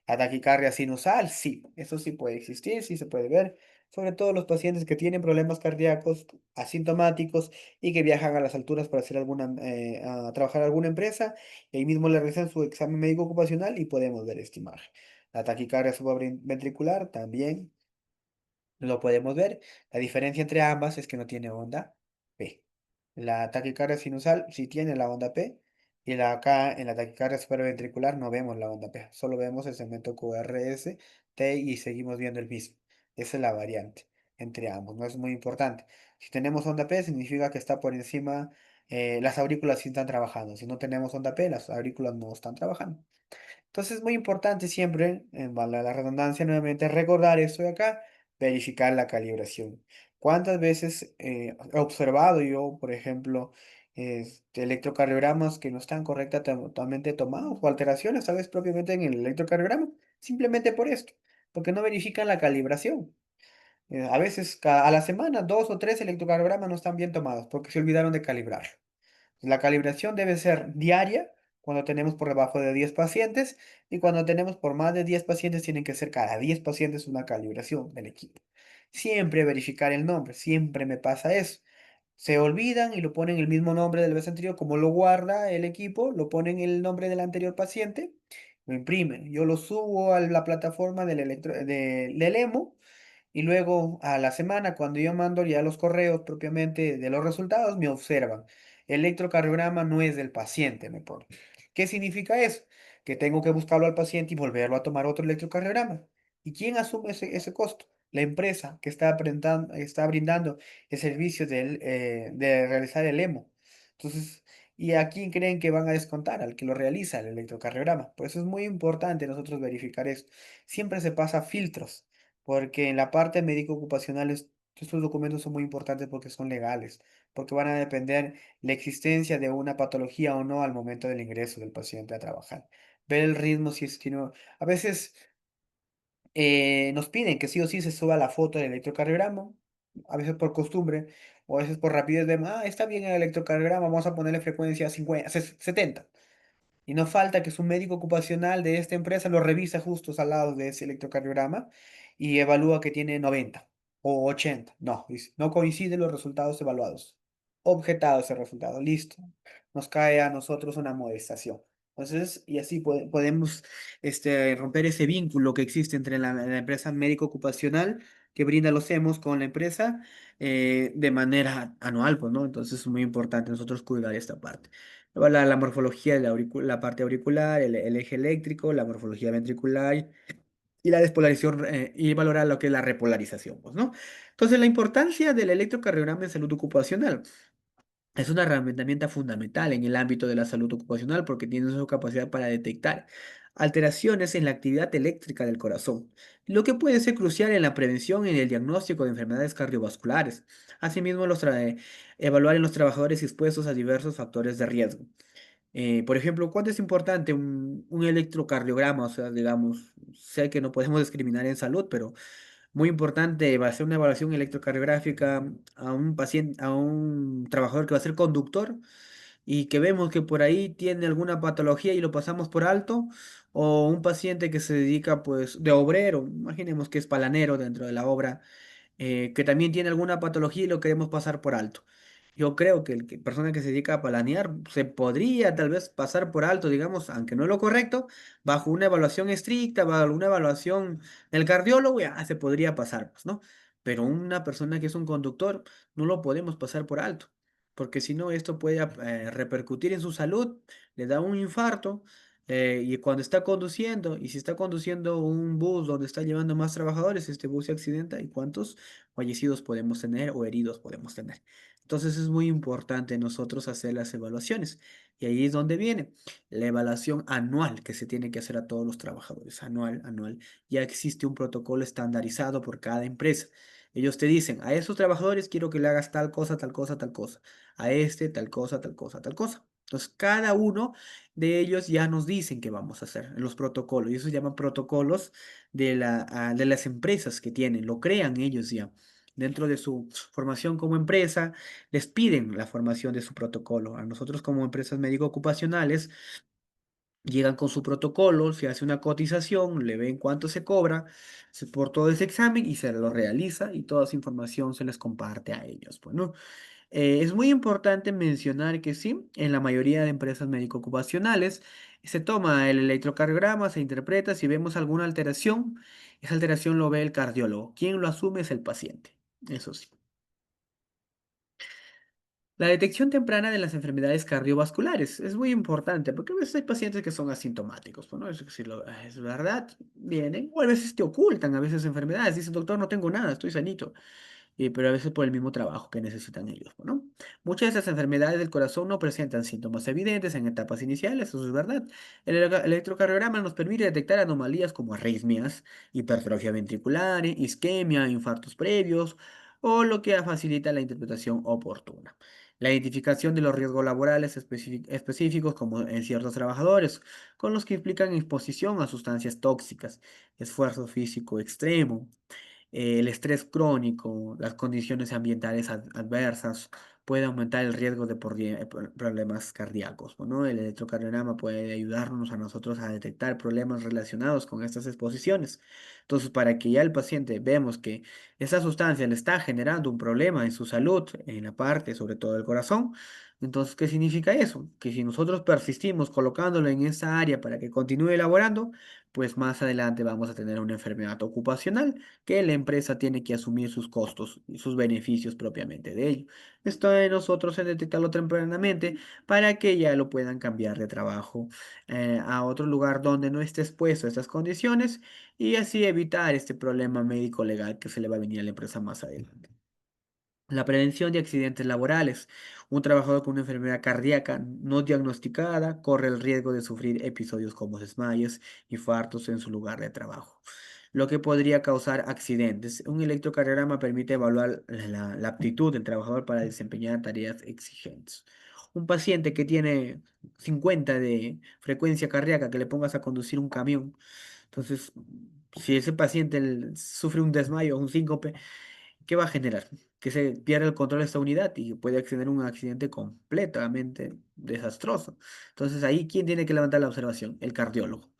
La taquicardia sinusal, sí, eso sí puede existir, sí se puede ver, sobre todo los pacientes que tienen problemas cardíacos asintomáticos y que viajan a las alturas para hacer a trabajar en alguna empresa, y ahí mismo le realizan su examen médico ocupacional y podemos ver esta imagen. La taquicardia subventricular también lo podemos ver. La diferencia entre ambas es que no tiene onda P. La taquicardia sinusal sí tiene la onda P y acá en la taquicardia supraventricular no vemos la onda P, solo vemos el segmento QRS, T y seguimos viendo el mismo. Esa es la variante entre ambos, no es muy importante. Si tenemos onda P significa que está por encima, las aurículas sí están trabajando. Si no tenemos onda P, las aurículas no están trabajando. Entonces es muy importante siempre, en la redundancia nuevamente, recordar esto de acá, verificar la calibración. ¿Cuántas veces he observado yo, por ejemplo, electrocardiogramas que no están correctamente tomados o alteraciones, tal vez propiamente en el electrocardiograma? Simplemente por esto, porque no verifican la calibración. A veces a la semana, dos o tres electrocardiogramas no están bien tomados porque se olvidaron de calibrar. La calibración debe ser diaria cuando tenemos por debajo de 10 pacientes y cuando tenemos por más de 10 pacientes tienen que ser cada 10 pacientes una calibración del equipo. Siempre verificar el nombre, siempre me pasa eso. Se olvidan y lo ponen el mismo nombre del vez anterior, como lo guarda el equipo, lo ponen el nombre del anterior paciente, lo imprimen. Yo lo subo a la plataforma del EMO y luego a la semana, cuando yo mando ya los correos propiamente de los resultados, me observan. El electrocardiograma no es del paciente, me pone. ¿Qué significa eso? Que tengo que buscarlo al paciente y volverlo a tomar otro electrocardiograma. ¿Y quién asume ese costo? La empresa que está brindando el servicio de realizar el EMO. Entonces, ¿y a quién creen que van a descontar? Al que lo realiza el electrocardiograma. Por eso es muy importante nosotros verificar esto. Siempre se pasa filtros porque en la parte médico ocupacional estos documentos son muy importantes porque son legales, porque van a depender la existencia de una patología o no al momento del ingreso del paciente a trabajar. Ver el ritmo, si es que no. A veces nos piden que sí o sí se suba la foto del electrocardiograma, a veces por costumbre, o a veces por rapidez de, está bien el electrocardiograma, vamos a ponerle frecuencia 50, 70. Y no falta que su médico ocupacional de esta empresa lo revisa justo al lado de ese electrocardiograma y evalúa que tiene 90 o 80. No, dice, no coinciden los resultados evaluados. Objetado ese resultado, listo. Nos cae a nosotros una amonestación. Entonces, y así podemos romper ese vínculo que existe entre la empresa médico ocupacional que brinda los hemos con la empresa de manera anual, pues, ¿no? Entonces es muy importante nosotros cuidar esta parte. Luego la morfología de la parte auricular, el eje eléctrico, la morfología ventricular y la despolarización y valorar lo que es la repolarización, pues, ¿no? Entonces, la importancia del electrocardiograma en salud ocupacional. Es una herramienta fundamental en el ámbito de la salud ocupacional porque tiene su capacidad para detectar alteraciones en la actividad eléctrica del corazón, lo que puede ser crucial en la prevención y en el diagnóstico de enfermedades cardiovasculares. Asimismo, evaluar en los trabajadores expuestos a diversos factores de riesgo. Por ejemplo, ¿cuánto es importante un electrocardiograma? O sea, digamos, sé que no podemos discriminar en salud, pero Muy importante, va a hacer una evaluación electrocardiográfica a un paciente, a un trabajador que va a ser conductor y que vemos que por ahí tiene alguna patología y lo pasamos por alto, o un paciente que se dedica pues de obrero, imaginemos que es palanero dentro de la obra, que también tiene alguna patología y lo queremos pasar por alto. Yo creo que persona que se dedica a palanear se podría tal vez pasar por alto, digamos, aunque no es lo correcto, bajo una evaluación estricta, bajo una evaluación del cardiólogo, ya se podría pasar, pues, ¿no? Pero una persona que es un conductor no lo podemos pasar por alto, porque si no, esto puede repercutir en su salud, le da un infarto, y cuando está conduciendo, y si está conduciendo un bus donde está llevando más trabajadores, este bus se accidenta y cuántos fallecidos podemos tener o heridos podemos tener. Entonces es muy importante nosotros hacer las evaluaciones. Y ahí es donde viene la evaluación anual que se tiene que hacer a todos los trabajadores. Anual, anual. Ya existe un protocolo estandarizado por cada empresa. Ellos te dicen, a esos trabajadores quiero que le hagas tal cosa, tal cosa, tal cosa. A este, tal cosa, tal cosa, tal cosa. Entonces, cada uno de ellos ya nos dicen qué vamos a hacer en los protocolos. Y eso se llaman protocolos de las empresas que tienen. Lo crean ellos ya. Dentro de su formación como empresa, les piden la formación de su protocolo. A nosotros como empresas médico-ocupacionales, llegan con su protocolo, se hace una cotización, le ven cuánto se cobra por todo ese examen y se lo realiza y toda esa información se les comparte a ellos. Bueno, es muy importante mencionar que sí, en la mayoría de empresas médico-ocupacionales se toma el electrocardiograma, se interpreta, si vemos alguna alteración, esa alteración lo ve el cardiólogo. Quien lo asume es el paciente, eso sí. La detección temprana de las enfermedades cardiovasculares es muy importante porque a veces hay pacientes que son asintomáticos, pues, ¿no? Es verdad, vienen, o a veces te ocultan a veces enfermedades. Dicen, doctor, no tengo nada, estoy sanito, pero a veces por el mismo trabajo que necesitan ellos, pues, ¿no? Muchas de esas enfermedades del corazón no presentan síntomas evidentes en etapas iniciales, eso es verdad. El electrocardiograma nos permite detectar anomalías como arritmias, hipertrofia ventricular, isquemia, infartos previos, o lo que facilita la interpretación oportuna. La identificación de los riesgos laborales específicos, como en ciertos trabajadores, con los que implican exposición a sustancias tóxicas, esfuerzo físico extremo, el estrés crónico, las condiciones ambientales adversas, puede aumentar el riesgo de problemas cardíacos, ¿no? El electrocardiograma puede ayudarnos a nosotros a detectar problemas relacionados con estas exposiciones. Entonces, para que ya el paciente vemos que esa sustancia le está generando un problema en su salud, en la parte, sobre todo del corazón, entonces, ¿qué significa eso? Que si nosotros persistimos colocándolo en esa área para que continúe elaborando, pues más adelante vamos a tener una enfermedad ocupacional que la empresa tiene que asumir sus costos y sus beneficios propiamente de ello. Esto de nosotros en detectarlo tempranamente para que ya lo puedan cambiar de trabajo a otro lugar donde no esté expuesto a estas condiciones y así evitar este problema médico legal que se le va a venir a la empresa más adelante. La prevención de accidentes laborales. Un trabajador con una enfermedad cardíaca no diagnosticada corre el riesgo de sufrir episodios como desmayos, infartos en su lugar de trabajo, lo que podría causar accidentes. Un electrocardiograma permite evaluar la aptitud del trabajador para desempeñar tareas exigentes. Un paciente que tiene 50 de frecuencia cardíaca, que le pongas a conducir un camión, entonces, si ese paciente sufre un desmayo o un síncope, ¿qué va a generar? Que se pierda el control de esta unidad y puede acceder a un accidente completamente desastroso. Entonces, ahí, ¿quién tiene que levantar la observación? El cardiólogo.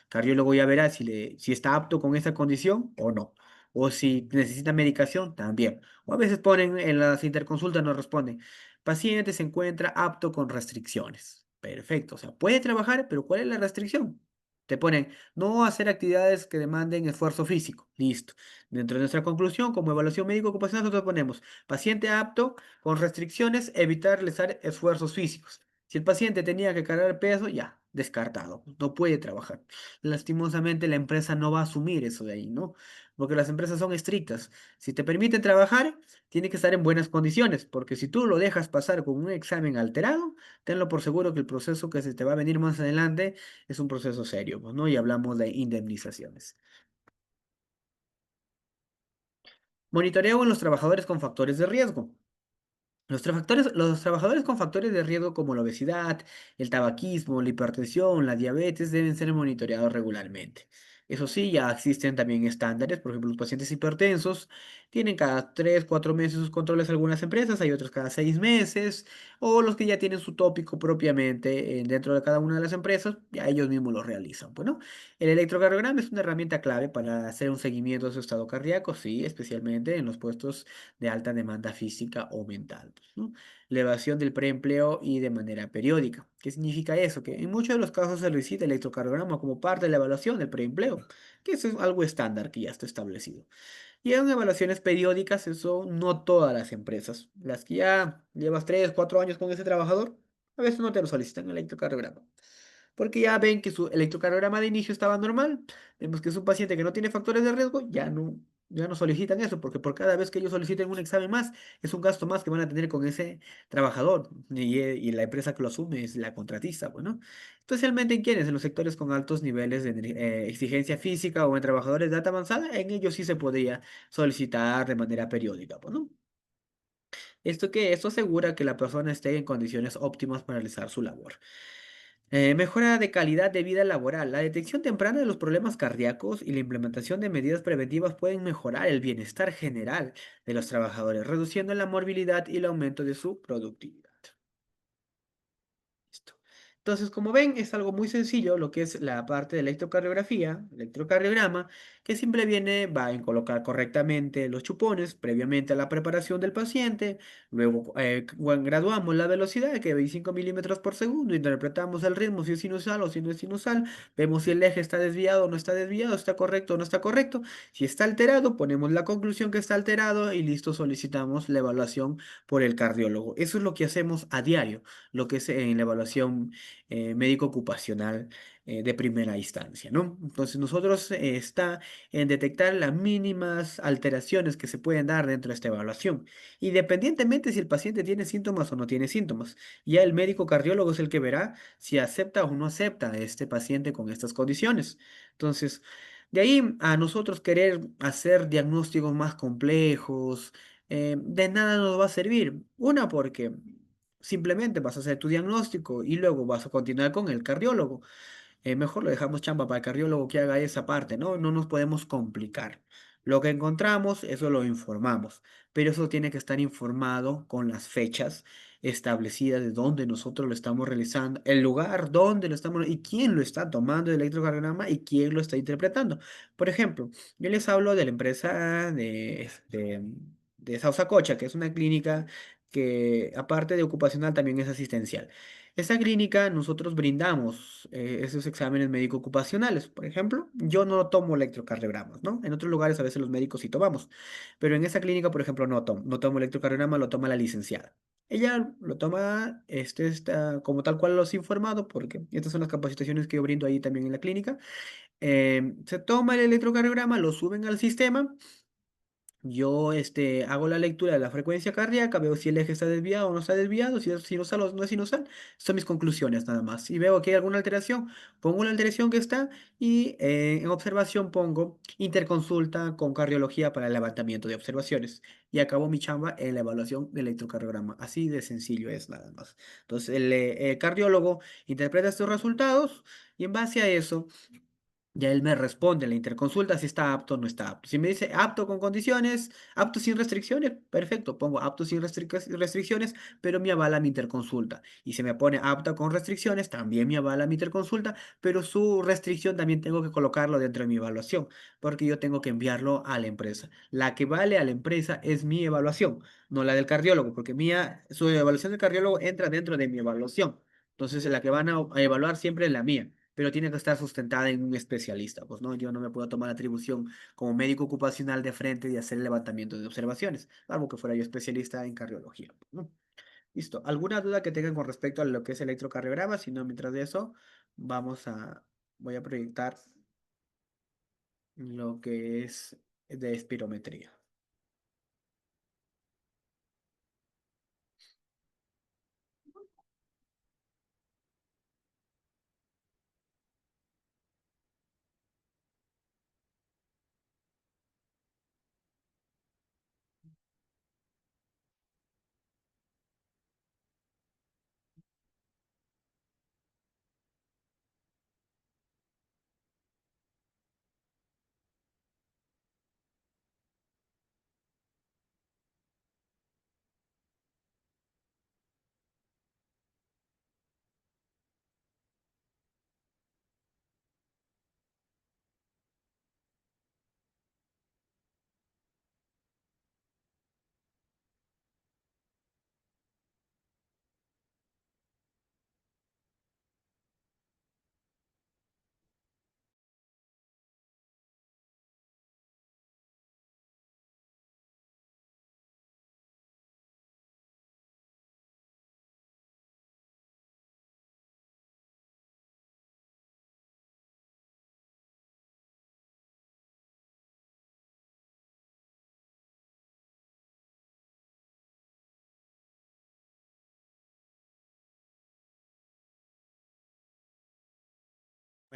El cardiólogo ya verá si está apto con esa condición o no. O si necesita medicación, también. O a veces ponen en las interconsultas, nos responden, paciente se encuentra apto con restricciones. Perfecto, o sea, puede trabajar, pero ¿cuál es la restricción? Te ponen, no hacer actividades que demanden esfuerzo físico. Listo. Dentro de nuestra conclusión, como evaluación médico ocupacional, nosotros ponemos paciente apto con restricciones, evitar realizar esfuerzos físicos. Si el paciente tenía que cargar peso, ya, descartado, no puede trabajar. Lastimosamente, la empresa no va a asumir eso de ahí, ¿no? Porque las empresas son estrictas. Si te permiten trabajar, tiene que estar en buenas condiciones, porque si tú lo dejas pasar con un examen alterado, tenlo por seguro que el proceso que se te va a venir más adelante es un proceso serio, pues, ¿no? Y hablamos de indemnizaciones. Monitoreo en los trabajadores con factores de riesgo. Los trabajadores con factores de riesgo como la obesidad, el tabaquismo, la hipertensión, la diabetes deben ser monitoreados regularmente. Eso sí, ya existen también estándares, por ejemplo, los pacientes hipertensos tienen cada 3, 4 meses sus controles algunas empresas, hay otras cada 6 meses, o los que ya tienen su tópico propiamente dentro de cada una de las empresas, ya ellos mismos lo realizan. Bueno, el electrocardiograma es una herramienta clave para hacer un seguimiento de su estado cardíaco, sí, especialmente en los puestos de alta demanda física o mental, pues, ¿no? La evaluación del preempleo y de manera periódica. ¿Qué significa eso? Que en muchos de los casos se solicita el electrocardiograma como parte de la evaluación del preempleo, que eso es algo estándar que ya está establecido. Y en evaluaciones periódicas, eso no todas las empresas. Las que ya llevas 3, 4 años con ese trabajador, a veces no te lo solicitan el electrocardiograma porque ya ven que su electrocardiograma de inicio estaba normal, vemos que es un paciente que no tiene factores de riesgo, ya no solicitan eso, porque por cada vez que ellos soliciten un examen más, es un gasto más que van a tener con ese trabajador, y la empresa que lo asume es la contratista, bueno, especialmente en quienes, en los sectores con altos niveles de exigencia física o en trabajadores de alta avanzada, en ellos sí se podría solicitar de manera periódica, bueno. Esto asegura que la persona esté en condiciones óptimas para realizar su labor. Mejora de calidad de vida laboral. La detección temprana de los problemas cardíacos y la implementación de medidas preventivas pueden mejorar el bienestar general de los trabajadores, reduciendo la morbilidad y el aumento de su productividad. Listo. Entonces, como ven, es algo muy sencillo lo que es la parte de electrocardiografía, electrocardiograma, que siempre va en colocar correctamente los chupones previamente a la preparación del paciente, luego graduamos la velocidad, que es 25 milímetros por segundo, interpretamos el ritmo, si es sinusal o si no es sinusal, vemos si el eje está desviado o no está desviado, está correcto o no está correcto, si está alterado, ponemos la conclusión que está alterado y listo, solicitamos la evaluación por el cardiólogo. Eso es lo que hacemos a diario lo que es en la evaluación médico ocupacional de primera instancia, ¿no? Entonces nosotros está en detectar las mínimas alteraciones que se pueden dar dentro de esta evaluación, independientemente si el paciente tiene síntomas o no tiene síntomas. Ya el médico cardiólogo es el que verá si acepta o no acepta a este paciente con estas condiciones. Entonces, de ahí a nosotros querer hacer diagnósticos más complejos, de nada nos va a servir. Una, porque simplemente vas a hacer tu diagnóstico y luego vas a continuar con el cardiólogo. Mejor lo dejamos chamba para el cardiólogo que haga esa parte, ¿no? No nos podemos complicar. Lo que encontramos, eso lo informamos, pero eso tiene que estar informado con las fechas establecidas de dónde nosotros lo estamos realizando, el lugar donde lo estamos y quién lo está tomando el electrocardiograma y quién lo está interpretando. Por ejemplo, yo les hablo de la empresa de Sausacocha, que es una clínica que aparte de ocupacional también es asistencial. Esta clínica nosotros brindamos esos exámenes médico-ocupacionales. Por ejemplo, yo no tomo electrocardiogramas, ¿no? En otros lugares a veces los médicos sí tomamos, pero en esa clínica, por ejemplo, no tomo electrocardiograma, lo toma la licenciada. Ella lo toma, está como tal cual los he informado, porque estas son las capacitaciones que yo brindo ahí también en la clínica. Se toma el electrocardiograma, lo suben al sistema. Yo hago la lectura de la frecuencia cardíaca, veo si el eje está desviado o no está desviado, si es sinusal o no es sinusal. Son mis conclusiones nada más. Si veo que hay alguna alteración, pongo la alteración que está y en observación pongo interconsulta con cardiología para el levantamiento de observaciones. Y acabo mi chamba en la evaluación del electrocardiograma. Así de sencillo es nada más. Entonces el cardiólogo interpreta estos resultados y en base a eso ya él me responde en la interconsulta si está apto o no está apto. Si me dice apto con condiciones, apto sin restricciones, perfecto, pongo apto sin restricciones, pero me avala mi interconsulta. Y si me pone apto con restricciones, también me avala mi interconsulta, pero su restricción también tengo que colocarlo dentro de mi evaluación, porque yo tengo que enviarlo a la empresa. La que vale a la empresa es mi evaluación, no la del cardiólogo, porque su evaluación del cardiólogo entra dentro de mi evaluación. Entonces, la que van a evaluar siempre es la mía, pero tiene que estar sustentada en un especialista. Pues no, yo no me puedo tomar la atribución como médico ocupacional de frente y hacer el levantamiento de observaciones, salvo que fuera yo especialista en cardiología, pues, ¿no? Listo. ¿Alguna duda que tengan con respecto a lo que es electrocardiograma? Si no, mientras de eso, voy a proyectar lo que es de espirometría.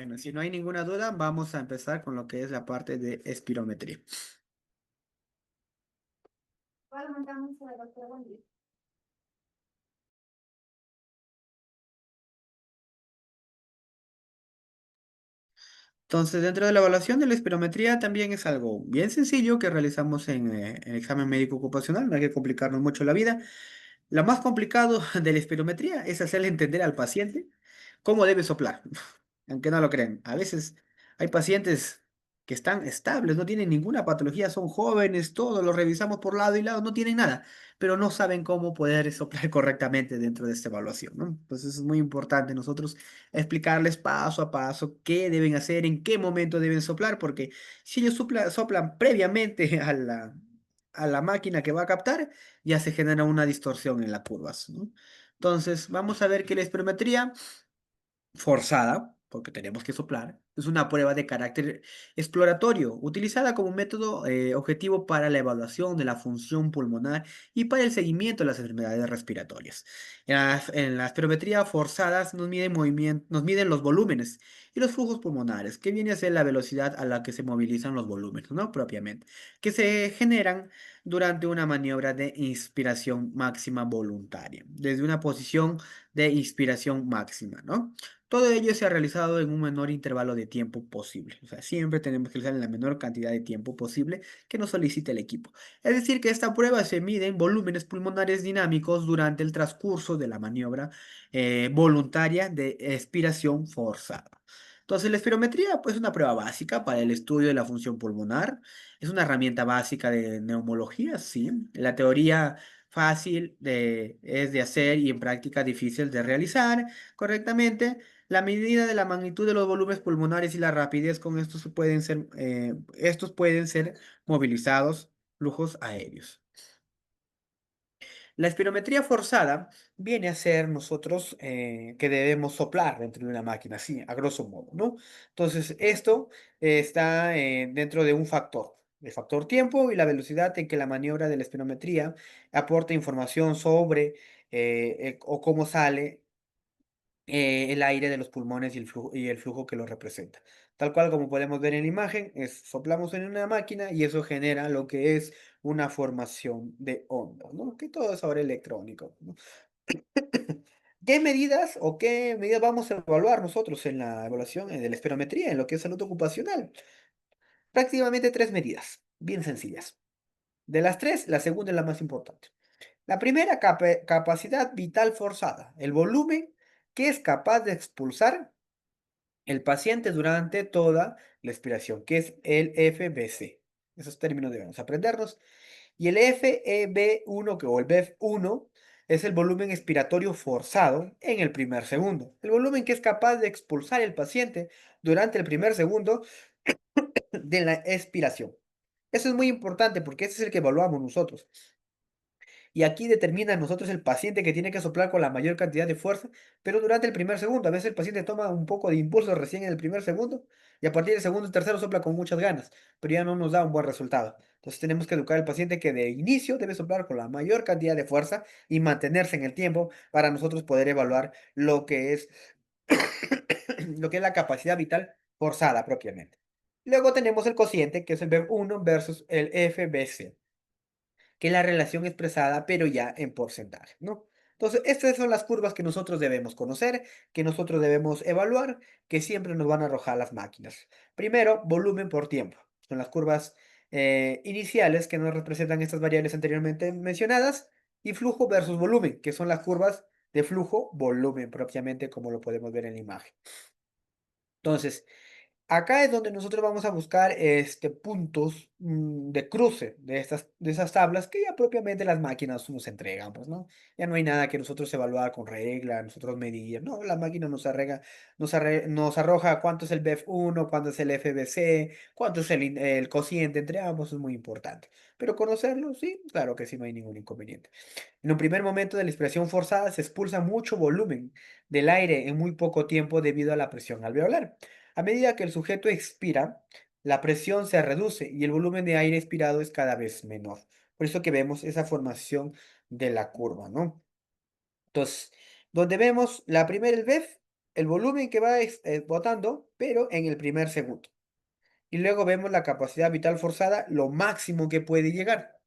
Bueno, si no hay ninguna duda, vamos a empezar con lo que es la parte de espirometría. Entonces, dentro de la evaluación de la espirometría también es algo bien sencillo que realizamos en el examen médico ocupacional, no hay que complicarnos mucho la vida. Lo más complicado de la espirometría es hacerle entender al paciente cómo debe soplar, aunque no lo crean. A veces hay pacientes que están estables, no tienen ninguna patología, son jóvenes, todos los revisamos por lado y lado, no tienen nada, pero no saben cómo poder soplar correctamente dentro de esta evaluación, ¿no? Entonces es muy importante nosotros explicarles paso a paso qué deben hacer, en qué momento deben soplar, porque si ellos soplan previamente a la máquina que va a captar, ya se genera una distorsión en las curvas, ¿no? Entonces, vamos a ver que la espirometría forzada, porque tenemos que soplar, es una prueba de carácter exploratorio, utilizada como método objetivo para la evaluación de la función pulmonar y para el seguimiento de las enfermedades respiratorias. En la espirometría forzadas nos miden nos miden los volúmenes y los flujos pulmonares, que viene a ser la velocidad a la que se movilizan los volúmenes, ¿no? Propiamente, que se generan durante una maniobra de inspiración máxima voluntaria, desde una posición de inspiración máxima, ¿no? Todo ello se ha realizado en un menor intervalo de tiempo posible. O sea, siempre tenemos que realizar en la menor cantidad de tiempo posible que nos solicite el equipo. Es decir, que esta prueba se mide en volúmenes pulmonares dinámicos durante el transcurso de la maniobra voluntaria de expiración forzada. Entonces, la espirometría pues, es una prueba básica para el estudio de la función pulmonar. Es una herramienta básica de neumología, sí. La teoría es de hacer y en práctica difícil de realizar correctamente. La medida de la magnitud de los volúmenes pulmonares y la rapidez con estos pueden ser movilizados flujos aéreos. La espirometría forzada viene a ser nosotros que debemos soplar dentro de una máquina, así, a grosso modo, ¿no? Entonces, esto está dentro de un factor, el factor tiempo y la velocidad en que la maniobra de la espirometría aporta información sobre o cómo sale el aire de los pulmones y el flujo que lo representa. Tal cual como podemos ver en la imagen, soplamos en una máquina y eso genera lo que es una formación de ondas, ¿no? Que todo es ahora electrónico, ¿no? ¿Qué medidas o qué medidas vamos a evaluar nosotros en la evaluación de la espirometría, en lo que es salud ocupacional? Prácticamente tres medidas, bien sencillas. De las tres, la segunda es la más importante. La primera, capacidad vital forzada, el volumen que es capaz de expulsar el paciente durante toda la expiración, que es el FBC. Esos términos debemos aprenderlos. Y el FEB1, o el BEF1, es el volumen expiratorio forzado en el primer segundo. El volumen que es capaz de expulsar el paciente durante el primer segundo de la expiración. Eso es muy importante porque ese es el que evaluamos nosotros. Y aquí determina a nosotros el paciente que tiene que soplar con la mayor cantidad de fuerza, pero durante el primer segundo. A veces el paciente toma un poco de impulso recién en el primer segundo y a partir del segundo y tercero sopla con muchas ganas, pero ya no nos da un buen resultado. Entonces tenemos que educar al paciente que de inicio debe soplar con la mayor cantidad de fuerza y mantenerse en el tiempo para nosotros poder evaluar lo que es, lo que es la capacidad vital forzada propiamente. Luego tenemos el cociente, que es el BEP1 versus el FBC, que es la relación expresada, pero ya en porcentaje, ¿no? Entonces, estas son las curvas que nosotros debemos conocer, que nosotros debemos evaluar, que siempre nos van a arrojar las máquinas. Primero, volumen por tiempo. Son las curvas iniciales que nos representan estas variables anteriormente mencionadas, y flujo versus volumen, que son las curvas de flujo, volumen propiamente, como lo podemos ver en la imagen. Entonces, acá es donde nosotros vamos a buscar puntos de cruce de esas tablas que ya propiamente las máquinas nos entregan, pues, ¿no? Ya no hay nada que nosotros evaluar con regla, nosotros medir, no, la máquina nos arroja cuánto es el BEF1, cuánto es el FBC, cuánto es el cociente entre ambos, es muy importante. Pero conocerlo, sí, claro que sí, no hay ningún inconveniente. En un primer momento de la inspiración forzada se expulsa mucho volumen del aire en muy poco tiempo debido a la presión alveolar. A medida que el sujeto expira, la presión se reduce y el volumen de aire expirado es cada vez menor. Por eso que vemos esa formación de la curva, ¿no? Entonces, donde vemos la primera, el BEF. el volumen que va botando, pero en el primer segundo. Y luego vemos la capacidad vital forzada, lo máximo que puede llegar.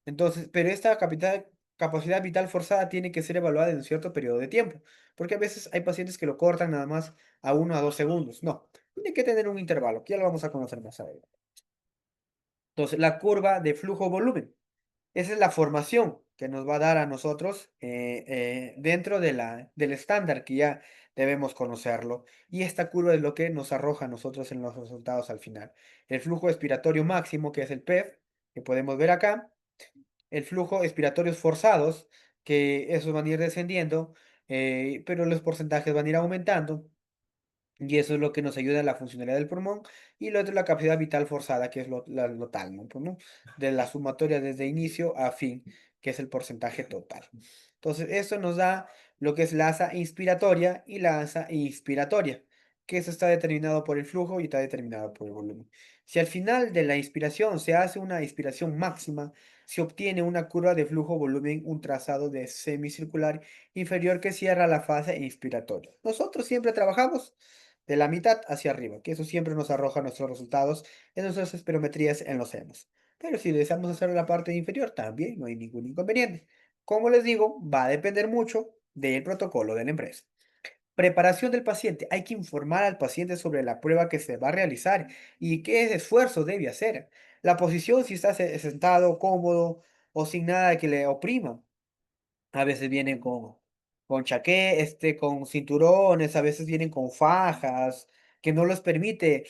Entonces, pero esta capacidad vital forzada tiene que ser evaluada en un cierto periodo de tiempo, porque a veces hay pacientes que lo cortan nada más a 1 a 2 segundos. No, tiene que tener un intervalo, que ya lo vamos a conocer más adelante. Entonces, la curva de flujo-volumen. Esa es la formación que nos va a dar a nosotros dentro del estándar que ya debemos conocerlo. Y esta curva es lo que nos arroja a nosotros en los resultados al final. El flujo expiratorio máximo, que es el PEF, que podemos ver acá. El flujo expiratorios forzados, que esos van a ir descendiendo, pero los porcentajes van a ir aumentando. Y eso es lo que nos ayuda a la funcionalidad del pulmón. Y lo otro es la capacidad vital forzada, que es lo tal, ¿no? Pues, ¿no? De la sumatoria desde inicio a fin, que es el porcentaje total. Entonces, eso nos da lo que es la asa inspiratoria y la asa inspiratoria, que eso está determinado por el flujo y está determinado por el volumen. Si al final de la inspiración se hace una inspiración máxima, se obtiene una curva de flujo-volumen, un trazado de semicircular inferior que cierra la fase inspiratoria. Nosotros siempre trabajamos de la mitad hacia arriba, que eso siempre nos arroja nuestros resultados en nuestras espirometrías en los senos. Pero si deseamos hacer la parte inferior, también no hay ningún inconveniente. Como les digo, va a depender mucho del protocolo de la empresa. Preparación del paciente. Hay que informar al paciente sobre la prueba que se va a realizar y qué esfuerzo debe hacer. La posición, si está sentado, cómodo o sin nada que le oprima. A veces vienen con cinturones, a veces vienen con fajas, que no les permite,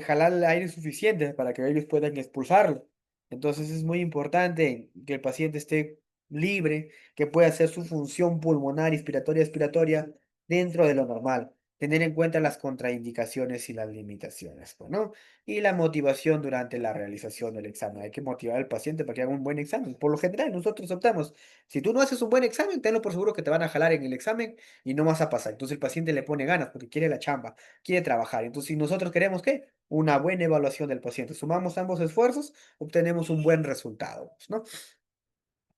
jalar el aire suficiente para que ellos puedan expulsarlo. Entonces es muy importante que el paciente esté libre, que pueda hacer su función pulmonar, expiratoria dentro de lo normal. Tener en cuenta las contraindicaciones y las limitaciones, pues, ¿no? Y la motivación durante la realización del examen. Hay que motivar al paciente para que haga un buen examen. Por lo general, nosotros optamos si tú no haces un buen examen, tenlo por seguro que te van a jalar en el examen y no vas a pasar. Entonces el paciente le pone ganas porque quiere la chamba, quiere trabajar. Entonces, si nosotros queremos ¿qué? Una buena evaluación del paciente. Sumamos ambos esfuerzos, obtenemos un buen resultado, pues, ¿no?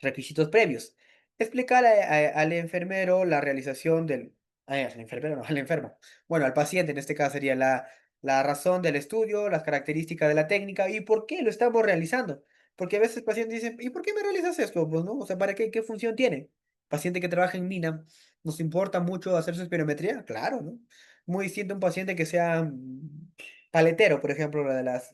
Requisitos previos. Explicar al enfermero la realización del... al enfermero, no, al enfermo. Bueno, al paciente en este caso sería la razón del estudio, las características de la técnica y por qué lo estamos realizando. Porque a veces el paciente dice, ¿y por qué me realizas esto? Pues no, o sea, ¿para qué? ¿Qué función tiene? Paciente que trabaja en mina, ¿nos importa mucho hacer su espirometría? Claro, ¿no? Muy distinto a un paciente que sea paletero, por ejemplo, la de las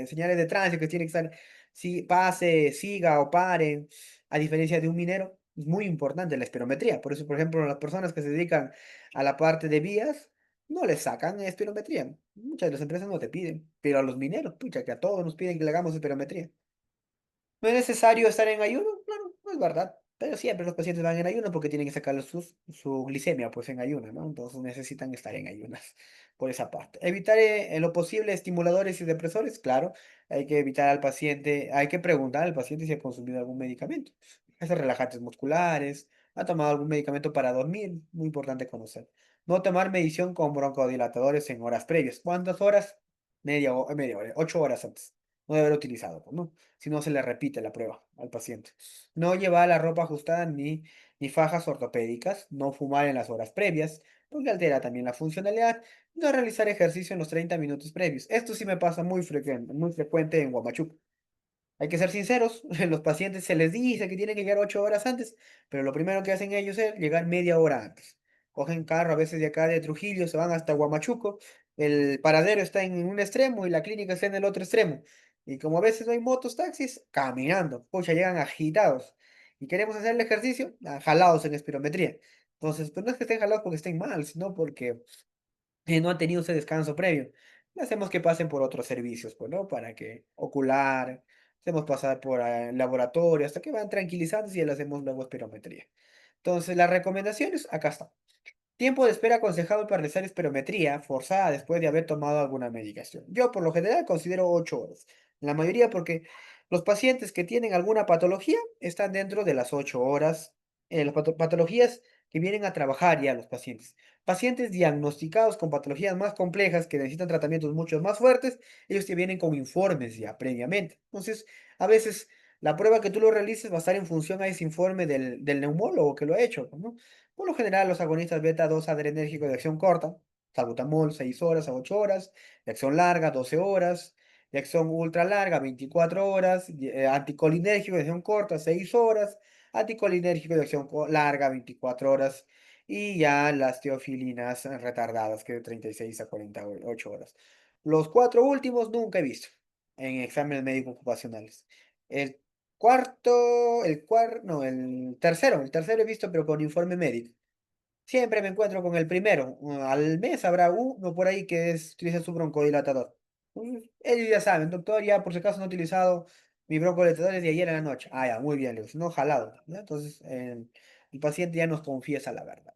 señales de tránsito que tiene que estar, si pase, siga o pare. A diferencia de un minero, es muy importante la espirometría. Por eso, por ejemplo, las personas que se dedican a la parte de vías, no les sacan espirometría. Muchas de las empresas no te piden, pero a los mineros, pucha, que a todos nos piden que le hagamos espirometría. ¿No es necesario estar en ayuno? Claro, no es verdad. Pero siempre los pacientes van en ayuno porque tienen que sacar su glicemia pues en ayuno, ¿no? Entonces necesitan estar en ayunas por esa parte. Evitar en lo posible estimuladores y depresores, claro. Hay que evitar al paciente, hay que preguntar al paciente si ha consumido algún medicamento. Hacer relajantes musculares, ha tomado algún medicamento para dormir, muy importante conocer. No tomar medición con broncodilatadores en horas previas. ¿Cuántas horas? Media hora, 8 horas antes. No debe haber utilizado, pues, ¿no? Si no se le repite la prueba al paciente. No llevar la ropa ajustada ni fajas ortopédicas, no fumar en las horas previas, porque altera también la funcionalidad, no realizar ejercicio en los 30 minutos previos. Esto sí me pasa muy frecuente en Huamachuco. Hay que ser sinceros, los pacientes se les dice que tienen que llegar 8 horas antes, pero lo primero que hacen ellos es llegar media hora antes. Cogen carro a veces de acá de Trujillo, se van hasta Huamachuco, el paradero está en un extremo y la clínica está en el otro extremo. Y como a veces no hay motos, taxis, caminando, pucha, llegan agitados. Y queremos hacer el ejercicio, jalados en espirometría. Entonces, pues no es que estén jalados porque estén mal, sino porque no han tenido ese descanso previo. Le hacemos que pasen por otros servicios, pues, ¿no? Para que ocular, hacemos pasar por laboratorio, hasta que van tranquilizándose y le hacemos luego espirometría. Entonces, las recomendaciones, acá están. Tiempo de espera aconsejado para realizar espirometría forzada después de haber tomado alguna medicación. Yo por lo general considero 8 horas. La mayoría porque los pacientes que tienen alguna patología están dentro de las 8 horas. Las patologías que vienen a trabajar ya los pacientes. Pacientes diagnosticados con patologías más complejas que necesitan tratamientos mucho más fuertes, ellos te vienen con informes ya previamente. Entonces, a veces La prueba que tú lo realices va a estar en función a ese informe del neumólogo que lo ha hecho, pues, ¿no? Por lo general, los agonistas beta 2 adrenérgicos de acción corta, salbutamol 6 horas a 8 horas, de acción larga 12 horas, de acción ultra larga 24 horas, anticolinérgico de acción corta 6 horas, anticolinérgico de acción larga 24 horas, y ya las teofilinas retardadas que de 36 a 48 horas. Los cuatro últimos nunca he visto en exámenes médicos ocupacionales. El no, el tercero he visto, pero con informe médico. Siempre me encuentro con el primero. Al mes habrá uno por ahí que utiliza su broncodilatador. Ellos ya saben, doctor, ya por si acaso no he utilizado mi broncodilatador desde ayer en la noche. Ah, ya, muy bien, le digo, no jalado. ¿Ya? Entonces, el paciente ya nos confiesa la verdad.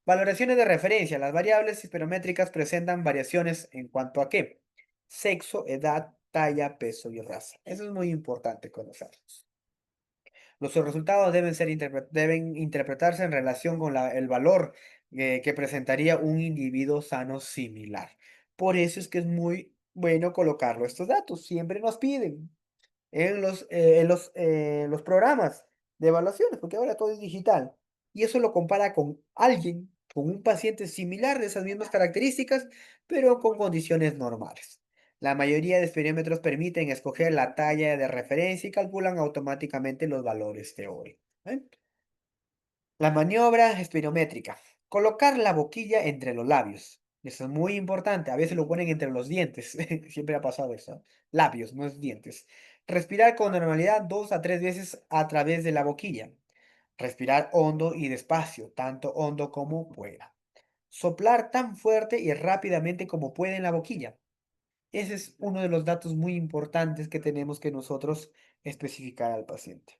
Valoraciones de referencia. Las variables hiperométricas presentan variaciones en cuanto a qué: sexo, edad, talla, peso y raza. Eso es muy importante conocerlo. Los resultados deben interpretarse en relación con el valor que presentaría un individuo sano similar. Por eso es que es muy bueno colocarlo estos datos. Siempre nos piden en los programas de evaluaciones, porque ahora todo es digital. Y eso lo compara con alguien, con un paciente similar de esas mismas características, pero con condiciones normales. La mayoría de experimentos permiten escoger la talla de referencia y calculan automáticamente los valores teóricos. ¿Eh? La maniobra espirométrica. Colocar la boquilla entre los labios. Eso es muy importante. A veces lo ponen entre los dientes. Siempre ha pasado eso. Labios, no es dientes. Respirar con normalidad 2 a 3 veces a través de la boquilla. Respirar hondo y despacio, tanto hondo como pueda. Soplar tan fuerte y rápidamente como pueda en la boquilla. Ese es uno de los datos muy importantes que tenemos que nosotros especificar al paciente.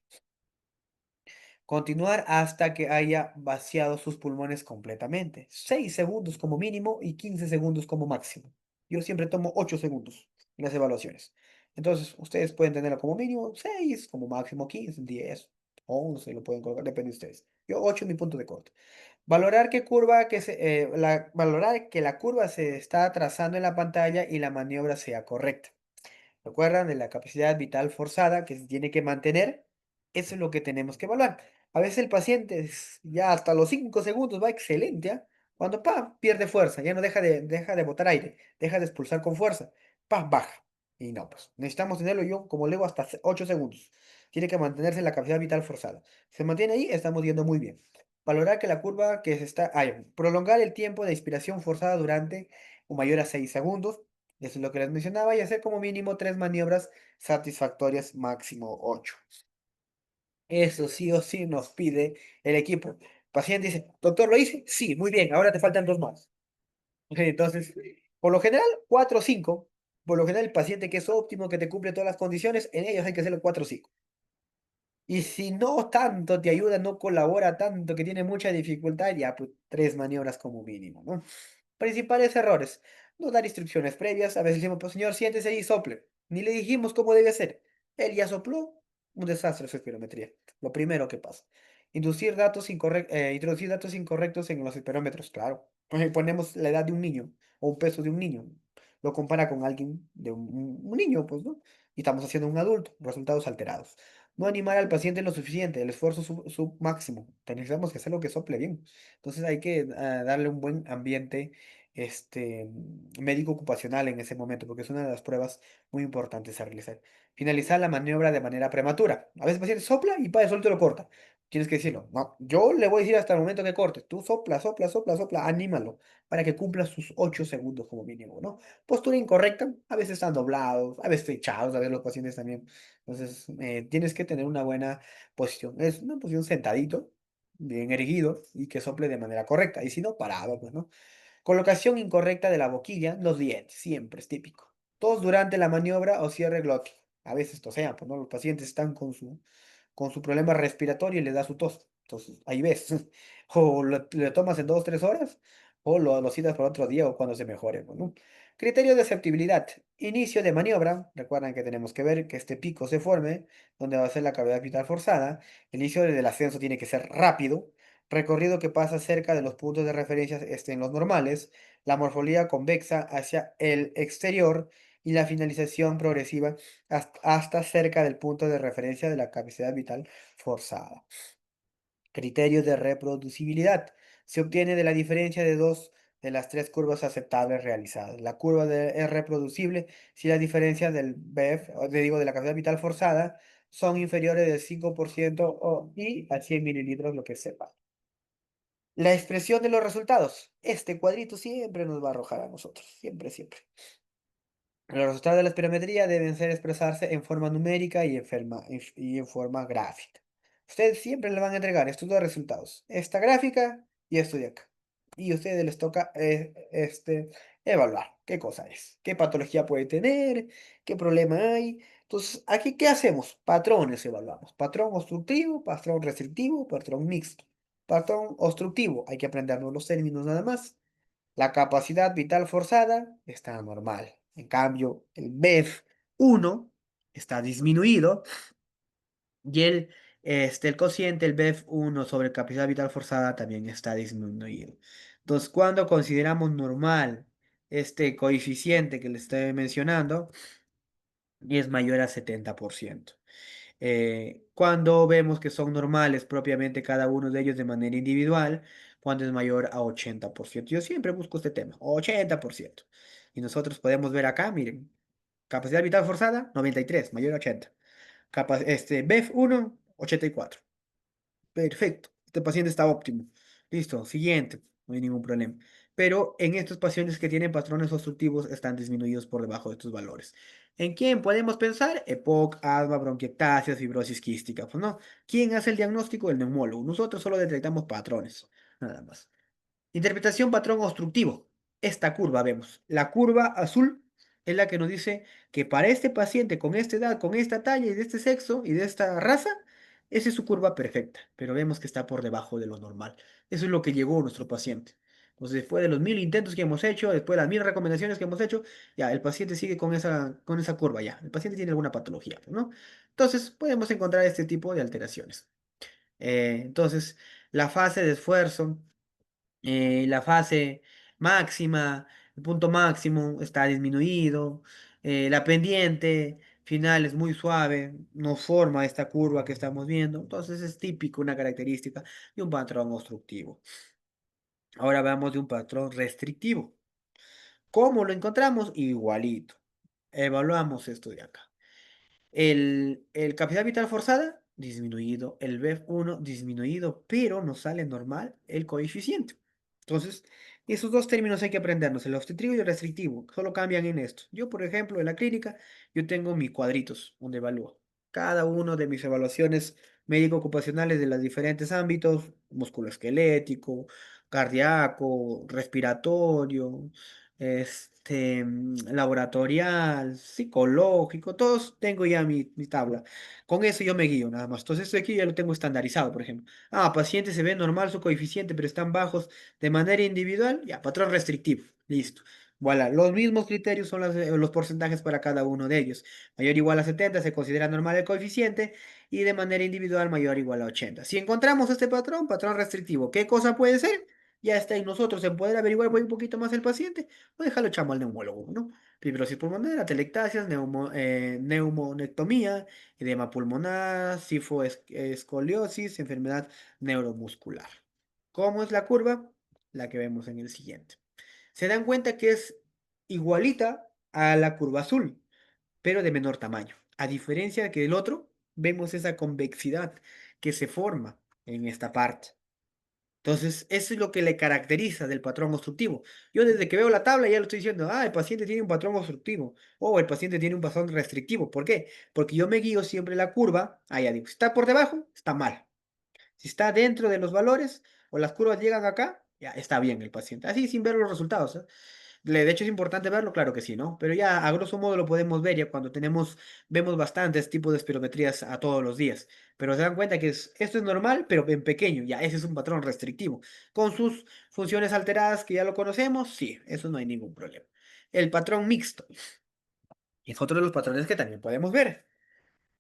Continuar hasta que haya vaciado sus pulmones completamente. 6 segundos como mínimo y 15 segundos como máximo. Yo siempre tomo 8 segundos en las evaluaciones. Entonces, ustedes pueden tenerlo como mínimo 6, como máximo 15, 10, 11, lo pueden colocar, depende de ustedes. Yo 8 es mi punto de corte. Valorar que la curva se está trazando en la pantalla y la maniobra sea correcta. ¿Recuerdan de la capacidad vital forzada que se tiene que mantener? Eso es lo que tenemos que evaluar. A veces el paciente ya hasta los 5 segundos va excelente, ¿ah? Cuando pierde fuerza, ya no deja de botar aire, deja de expulsar con fuerza, baja. Y no, pues necesitamos tenerlo yo, como leo, hasta 8 segundos. Tiene que mantenerse la capacidad vital forzada. Se mantiene ahí, estamos yendo muy bien. Valorar que la curva que se está... prolongar el tiempo de inspiración forzada durante o mayor a 6 segundos. Eso es lo que les mencionaba, y hacer como mínimo 3 maniobras satisfactorias, máximo 8. Eso sí o sí nos pide el equipo. El paciente dice, doctor, ¿lo hice? Sí, muy bien, ahora te faltan dos más. Ok, entonces, por lo general, 4 o 5. Por lo general, el paciente que es óptimo, que te cumple todas las condiciones, en ellos hay que hacerlo 4 o 5. Y si no tanto te ayuda, no colabora tanto, que tiene mucha dificultad, ya pues 3 maniobras como mínimo, ¿no? Principales errores. No dar instrucciones previas. A veces decimos, pues señor, siéntese y sople. Ni le dijimos cómo debe hacer. Él ya sopló. Un desastre su espirometría. Lo primero que pasa. Introducir datos incorrectos en los espirómetros. Claro. Ponemos la edad de un niño o un peso de un niño. Lo compara con alguien de un niño, pues, ¿no? Y estamos haciendo un adulto. Resultados alterados. No animar al paciente lo suficiente. El esfuerzo su máximo. Tenemos que hacer lo que sople bien. Entonces hay que darle un buen ambiente médico ocupacional en ese momento, porque es una de las pruebas muy importantes a realizar. Finalizar la maniobra de manera prematura. A veces el paciente sopla y para eso te lo corta. Tienes que decirlo. No, yo le voy a decir hasta el momento que corte. Tú sopla, sopla, sopla, sopla, anímalo para que cumpla sus 8 segundos como mínimo, ¿no? Postura incorrecta. A veces están doblados, a veces echados, a veces los pacientes también. Entonces, tienes que tener una buena posición. Es una posición sentadito, bien erguido y que sople de manera correcta. Y si no, parado, pues, ¿no? Colocación incorrecta de la boquilla, los dientes, siempre es típico. Tos durante la maniobra o cierre glottis. A veces tosean, pues no, los pacientes están con su problema respiratorio y les da su tos. Entonces, ahí ves. O le tomas en 2, 3 horas, o lo citas para otro día o cuando se mejore, pues, ¿no? Criterio de aceptabilidad. Inicio de maniobra. Recuerdan que tenemos que ver que este pico se forme, donde va a ser la cavidad vital forzada. El inicio del ascenso tiene que ser rápido. Recorrido que pasa cerca de los puntos de referencia en los normales. La morfología convexa hacia el exterior y la finalización progresiva hasta cerca del punto de referencia de la capacidad vital forzada. Criterio de reproducibilidad. Se obtiene de la diferencia de dos de las tres curvas aceptables realizadas. La curva es reproducible si la diferencia del BF, digo, de la capacidad vital forzada, son inferiores del 5% y a 100 mililitros, lo que sepa. La expresión de los resultados. Este cuadrito siempre nos va a arrojar a nosotros. Siempre, siempre. Los resultados de la espirometría deben ser expresarse en forma numérica y en forma gráfica. Ustedes siempre le van a entregar estos dos resultados, esta gráfica y esto de acá. Y a ustedes les toca evaluar qué cosa es, qué patología puede tener, qué problema hay. Entonces, aquí, ¿qué hacemos? Patrones evaluamos. Patrón obstructivo, patrón restrictivo, patrón mixto. Patrón obstructivo, hay que aprendernos los términos nada más. La capacidad vital forzada está normal. En cambio, el BEF1 está disminuido y el cociente, el BEF1 sobre capacidad vital forzada también está disminuido. Entonces, cuando consideramos normal este coeficiente que le estoy mencionando, y es mayor a 70%. Cuando vemos que son normales propiamente cada uno de ellos de manera individual, cuando es mayor a 80%. Yo siempre busco este tema, 80%. Y nosotros podemos ver acá, miren, capacidad vital forzada, 93, mayor a 80. BEF1, 84. Perfecto, este paciente está óptimo. Listo, siguiente, no hay ningún problema. Pero en estos pacientes que tienen patrones obstructivos están disminuidos por debajo de estos valores. ¿En quién podemos pensar? EPOC, asma, bronquiectasia, fibrosis quística. Pues no, ¿quién hace el diagnóstico? El neumólogo. Nosotros solo detectamos patrones, nada más. Interpretación patrón obstructivo. Esta curva vemos. La curva azul es la que nos dice que para este paciente con esta edad, con esta talla y de este sexo y de esta raza, esa es su curva perfecta, pero vemos que está por debajo de lo normal. Eso es lo que llegó a nuestro paciente. Entonces, después de los 1000 intentos que hemos hecho, después de las 1000 recomendaciones que hemos hecho, ya el paciente sigue con esa curva ya. El paciente tiene alguna patología, pues, ¿no? Entonces, podemos encontrar este tipo de alteraciones. Entonces, la fase de esfuerzo la fase máxima, el punto máximo está disminuido, la pendiente final es muy suave, no forma esta curva que estamos viendo, entonces es típico, una característica de un patrón obstructivo. Ahora veamos de un patrón restrictivo. ¿Cómo lo encontramos? Igualito. Evaluamos esto de acá. El capacidad vital forzada, disminuido. El BEF1, disminuido, pero nos sale normal el coeficiente. Entonces, esos dos términos hay que aprendernos, el obstetrivo y el restrictivo, solo cambian en esto. Yo, por ejemplo, en la clínica, yo tengo mis cuadritos donde evalúo. Cada uno de mis evaluaciones médico-ocupacionales de los diferentes ámbitos, musculoesquelético, cardíaco, respiratorio, laboratorial, psicológico, todos tengo ya mi tabla. Con eso yo me guío nada más. Entonces, esto aquí ya lo tengo estandarizado, por ejemplo. Paciente se ve normal su coeficiente, pero están bajos de manera individual, ya, patrón restrictivo. Listo. Voilà, los mismos criterios son los porcentajes para cada uno de ellos. Mayor o igual a 70 se considera normal el coeficiente y de manera individual mayor o igual a 80. Si encontramos este patrón, patrón restrictivo, ¿qué cosa puede ser? Ya está en nosotros en poder averiguar un poquito más el paciente o déjalo chamo al neumólogo, ¿no? Fibrosis pulmonar, atelectasias, neumonectomía, edema pulmonar, escoliosis, enfermedad neuromuscular. ¿Cómo es la curva? La que vemos en el siguiente. Se dan cuenta que es igualita a la curva azul, pero de menor tamaño. A diferencia de que del otro, vemos esa convexidad que se forma en esta parte. Entonces, eso es lo que le caracteriza del patrón obstructivo. Yo desde que veo la tabla ya lo estoy diciendo, el paciente tiene un patrón obstructivo o el paciente tiene un patrón restrictivo. ¿Por qué? Porque yo me guío siempre la curva, ya digo, si está por debajo, está mal. Si está dentro de los valores o las curvas llegan acá, ya está bien el paciente. Así sin ver los resultados. De hecho, es importante verlo, claro que sí, ¿no? Pero ya a grosso modo lo podemos ver ya cuando vemos bastantes tipos de espirometrías a todos los días. Pero se dan cuenta que esto es normal, pero en pequeño, ya ese es un patrón restrictivo. Con sus funciones alteradas que ya lo conocemos, sí, eso no hay ningún problema. El patrón mixto es otro de los patrones que también podemos ver.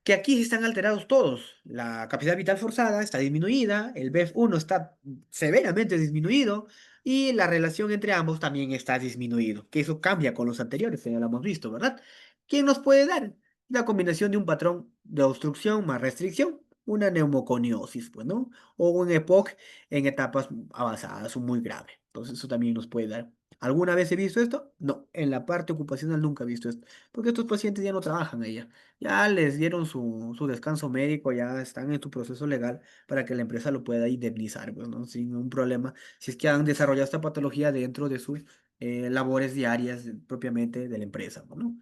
Que aquí sí están alterados todos. La capacidad vital forzada está disminuida, el BEF1 está severamente disminuido y la relación entre ambos también está disminuido, que eso cambia con los anteriores, ya lo hemos visto, ¿verdad? ¿Quién nos puede dar? La combinación de un patrón de obstrucción más restricción, una neumoconiosis, pues, ¿no? O un EPOC en etapas avanzadas o muy grave. Entonces eso también nos puede dar. ¿Alguna vez he visto esto? No, en la parte ocupacional nunca he visto esto, porque estos pacientes ya no trabajan ahí. Ya les dieron su descanso médico, ya están en su proceso legal para que la empresa lo pueda indemnizar, pues, ¿no? Sin ningún problema. Si es que han desarrollado esta patología dentro de sus labores diarias propiamente de la empresa, pues, ¿no?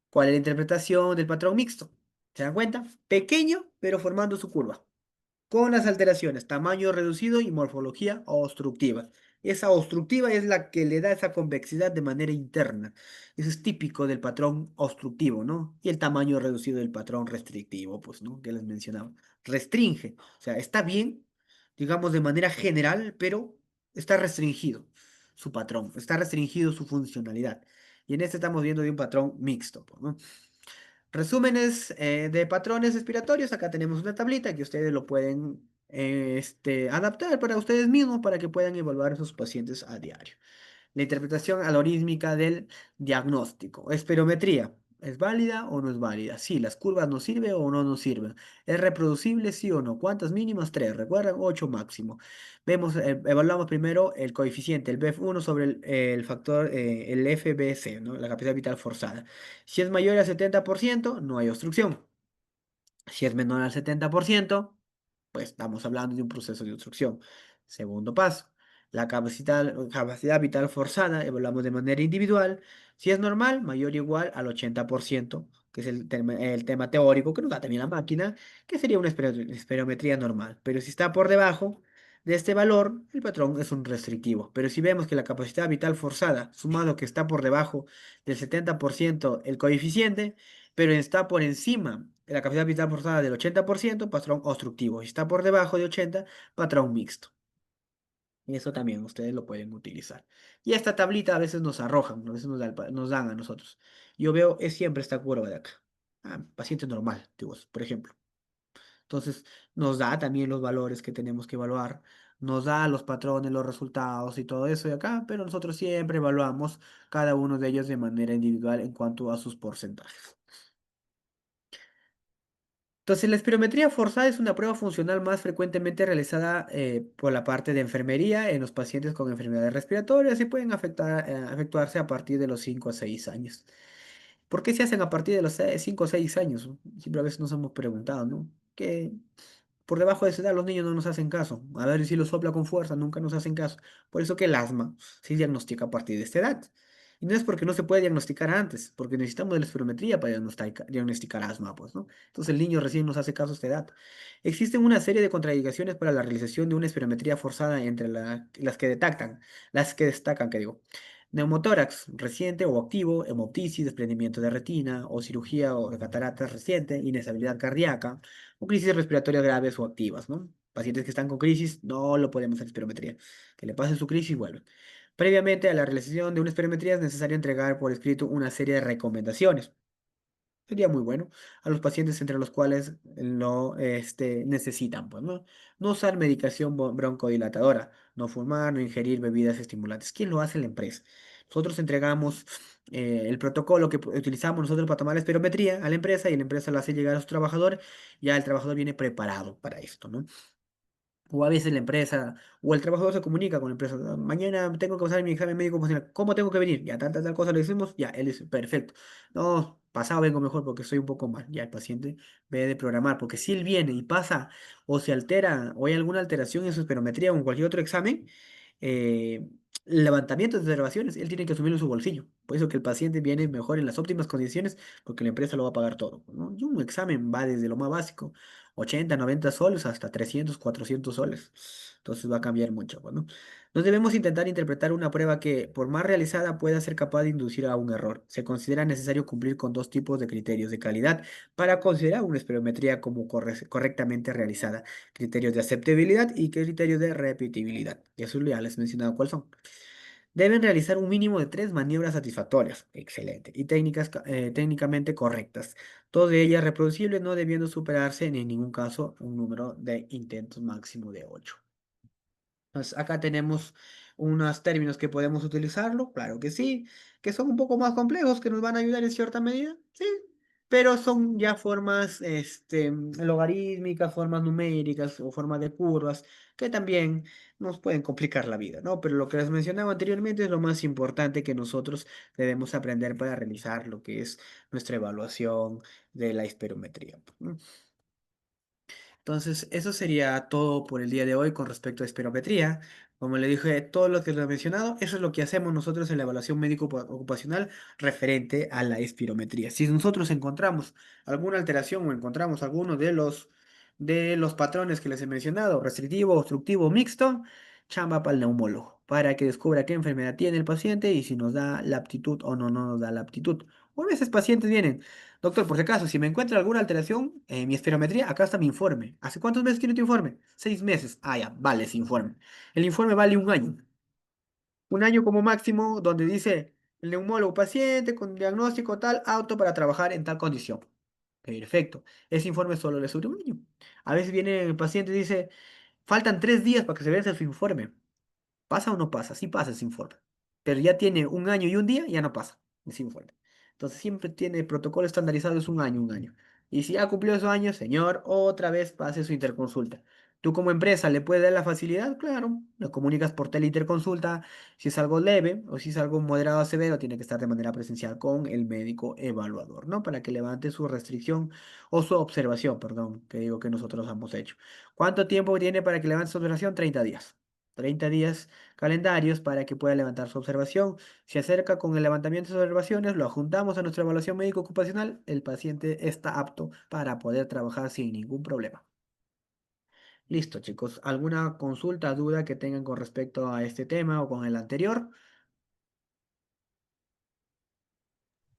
¿Cuál es la interpretación del patrón mixto? ¿Se dan cuenta? Pequeño, pero formando su curva con las alteraciones, tamaño reducido y morfología obstructiva. Esa obstructiva es la que le da esa convexidad de manera interna. Eso es típico del patrón obstructivo, ¿no? Y el tamaño reducido del patrón restrictivo, pues, ¿no? Que les mencionaba. Restringe, o sea, está bien, digamos, de manera general, pero está restringido su patrón, está restringido su funcionalidad. Y en este estamos viendo de un patrón mixto, pues, ¿no? Resúmenes de patrones respiratorios. Acá tenemos una tablita que ustedes lo pueden adaptar para ustedes mismos para que puedan evaluar a sus pacientes a diario. La interpretación algorítmica del diagnóstico. Espirometría. ¿Es válida o no es válida? Sí, las curvas nos sirven o no nos sirven. ¿Es reproducible, sí o no? ¿Cuántas mínimas? Tres. Recuerdan, 8 máximo. Vemos, evaluamos primero el coeficiente, el BEF1 sobre el factor, el FBC, ¿no? La capacidad vital forzada. Si es mayor al 70%, no hay obstrucción. Si es menor al 70%, pues estamos hablando de un proceso de obstrucción. Segundo paso, la capacidad vital forzada, evaluamos de manera individual. Si es normal, mayor o igual al 80%, que es el tema teórico que nos da también la máquina, que sería una espirometría normal. Pero si está por debajo de este valor, el patrón es un restrictivo. Pero si vemos que la capacidad vital forzada, sumado que está por debajo del 70% el coeficiente, pero está por encima de la capacidad vital forzada del 80%, patrón obstructivo. Si está por debajo de 80, patrón mixto. Y eso también ustedes lo pueden utilizar. Y esta tablita a veces nos arrojan, a veces nos dan a nosotros. Yo veo, es siempre esta curva de acá. Paciente normal, digo, por ejemplo. Entonces, nos da también los valores que tenemos que evaluar, nos da los patrones, los resultados y todo eso de acá, pero nosotros siempre evaluamos cada uno de ellos de manera individual en cuanto a sus porcentajes. Entonces, la espirometría forzada es una prueba funcional más frecuentemente realizada por la parte de enfermería en los pacientes con enfermedades respiratorias y pueden efectuarse a partir de los 5 a 6 años. ¿Por qué se hacen a partir de los 5 o 6 años? Siempre a veces nos hemos preguntado, ¿no? Que por debajo de esa edad los niños no nos hacen caso. A ver si lo sopla con fuerza, nunca nos hacen caso. Por eso que el asma se diagnostica a partir de esta edad. Y no es porque no se puede diagnosticar antes, porque necesitamos de la espirometría para diagnosticar asma, pues, ¿no? Entonces el niño recién nos hace caso a esta edad. Existen una serie de contraindicaciones para la realización de una espirometría forzada entre las que destacan, que digo. Neumotórax reciente o activo, hemoptisis, desprendimiento de retina o cirugía o de cataratas reciente, inestabilidad cardíaca o crisis respiratorias graves o activas, ¿no? Pacientes que están con crisis no lo podemos hacer espirometría. Que le pasen su crisis y vuelven. Previamente a la realización de una espirometría es necesario entregar por escrito una serie de recomendaciones. Sería muy bueno a los pacientes entre los cuales lo necesitan, pues, ¿no? No usar medicación broncodilatadora, no fumar, no ingerir bebidas estimulantes. ¿Quién lo hace? La empresa. Nosotros entregamos el protocolo que utilizamos nosotros para tomar la espirometría a la empresa y la empresa lo hace llegar a sus trabajadores. Ya el trabajador viene preparado para esto, ¿no? O a veces la empresa o el trabajador se comunica con la empresa. Mañana tengo que pasar mi examen médico profesional. ¿Cómo tengo que venir? Ya, tal cosa le decimos. Ya, él dice, perfecto. No, pasado vengo mejor porque estoy un poco mal. Ya el paciente debe de programar. Porque si él viene y pasa o se altera o hay alguna alteración en su espirometría o en cualquier otro examen, eh, levantamiento de observaciones, él tiene que asumirlo en su bolsillo. Por eso que el paciente viene mejor en las óptimas condiciones porque la empresa lo va a pagar todo, ¿no? Y un examen va desde lo más básico, 80 90 soles hasta 300 400 soles. Entonces va a cambiar mucho, ¿no? Nos debemos intentar interpretar una prueba que, por más realizada, pueda ser capaz de inducir a un error. Se considera necesario cumplir con dos tipos de criterios de calidad para considerar una espirometría como correctamente realizada: criterios de aceptabilidad y criterios de repetibilidad. Y eso ya les he mencionado cuáles son. Deben realizar un mínimo de 3 maniobras satisfactorias, excelente, y técnicamente correctas. Todas ellas reproducibles, no debiendo superarse ni en ningún caso un número de intentos máximo de 8. Entonces, acá tenemos unos términos que podemos utilizarlo, claro que sí, que son un poco más complejos, que nos van a ayudar en cierta medida, sí, pero son ya formas logarítmicas, formas numéricas o formas de curvas que también nos pueden complicar la vida, ¿no? Pero lo que les mencionaba anteriormente es lo más importante que nosotros debemos aprender para realizar lo que es nuestra evaluación de la espirometría. ¿No? Entonces, eso sería todo por el día de hoy con respecto a espirometría. Como le dije, todo lo que les he mencionado, eso es lo que hacemos nosotros en la evaluación médico-ocupacional referente a la espirometría. Si nosotros encontramos alguna alteración o encontramos alguno de los patrones que les he mencionado, restrictivo, obstructivo, mixto, chamba para el neumólogo, para que descubra qué enfermedad tiene el paciente y si nos da la aptitud o no nos da la aptitud. O a veces pacientes vienen. Doctor, por si acaso, si me encuentra alguna alteración en mi espirometría, acá está mi informe. ¿Hace cuántos meses tiene tu informe? 6 meses. Ah, ya, vale ese informe. El informe vale un año. Un año como máximo, donde dice el neumólogo paciente con diagnóstico tal, apto para trabajar en tal condición. Perfecto. Ese informe solo le sube un año. A veces viene el paciente y dice, faltan 3 días para que se vence su informe. ¿Pasa o no pasa? Sí pasa ese informe. Pero ya tiene un año y un día, ya no pasa ese informe. Entonces siempre tiene protocolo estandarizado, es un año, un año. Y si ya cumplió esos años, señor, otra vez pase su interconsulta. Tú como empresa le puedes dar la facilidad, claro, lo comunicas por teleinterconsulta. Si es algo leve o si es algo moderado a severo, tiene que estar de manera presencial con el médico evaluador, ¿no? Para que levante su restricción o su observación, perdón, que digo que nosotros hemos hecho. ¿Cuánto tiempo tiene para que levante su observación? 30 días. 30 días calendarios para que pueda levantar su observación. Se acerca con el levantamiento de observaciones, lo adjuntamos a nuestra evaluación médico ocupacional, el paciente está apto para poder trabajar sin ningún problema. Listo, chicos. ¿Alguna consulta, duda que tengan con respecto a este tema o con el anterior?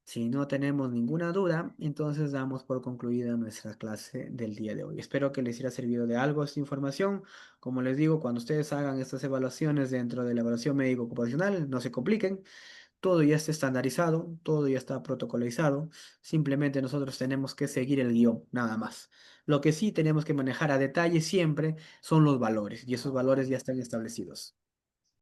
Si no tenemos ninguna duda, entonces damos por concluida nuestra clase del día de hoy. Espero que les haya servido de algo esta información. Como les digo, cuando ustedes hagan estas evaluaciones dentro de la evaluación médico ocupacional, no se compliquen. Todo ya está estandarizado, todo ya está protocolizado. Simplemente nosotros tenemos que seguir el guión, nada más. Lo que sí tenemos que manejar a detalle siempre son los valores y esos valores ya están establecidos.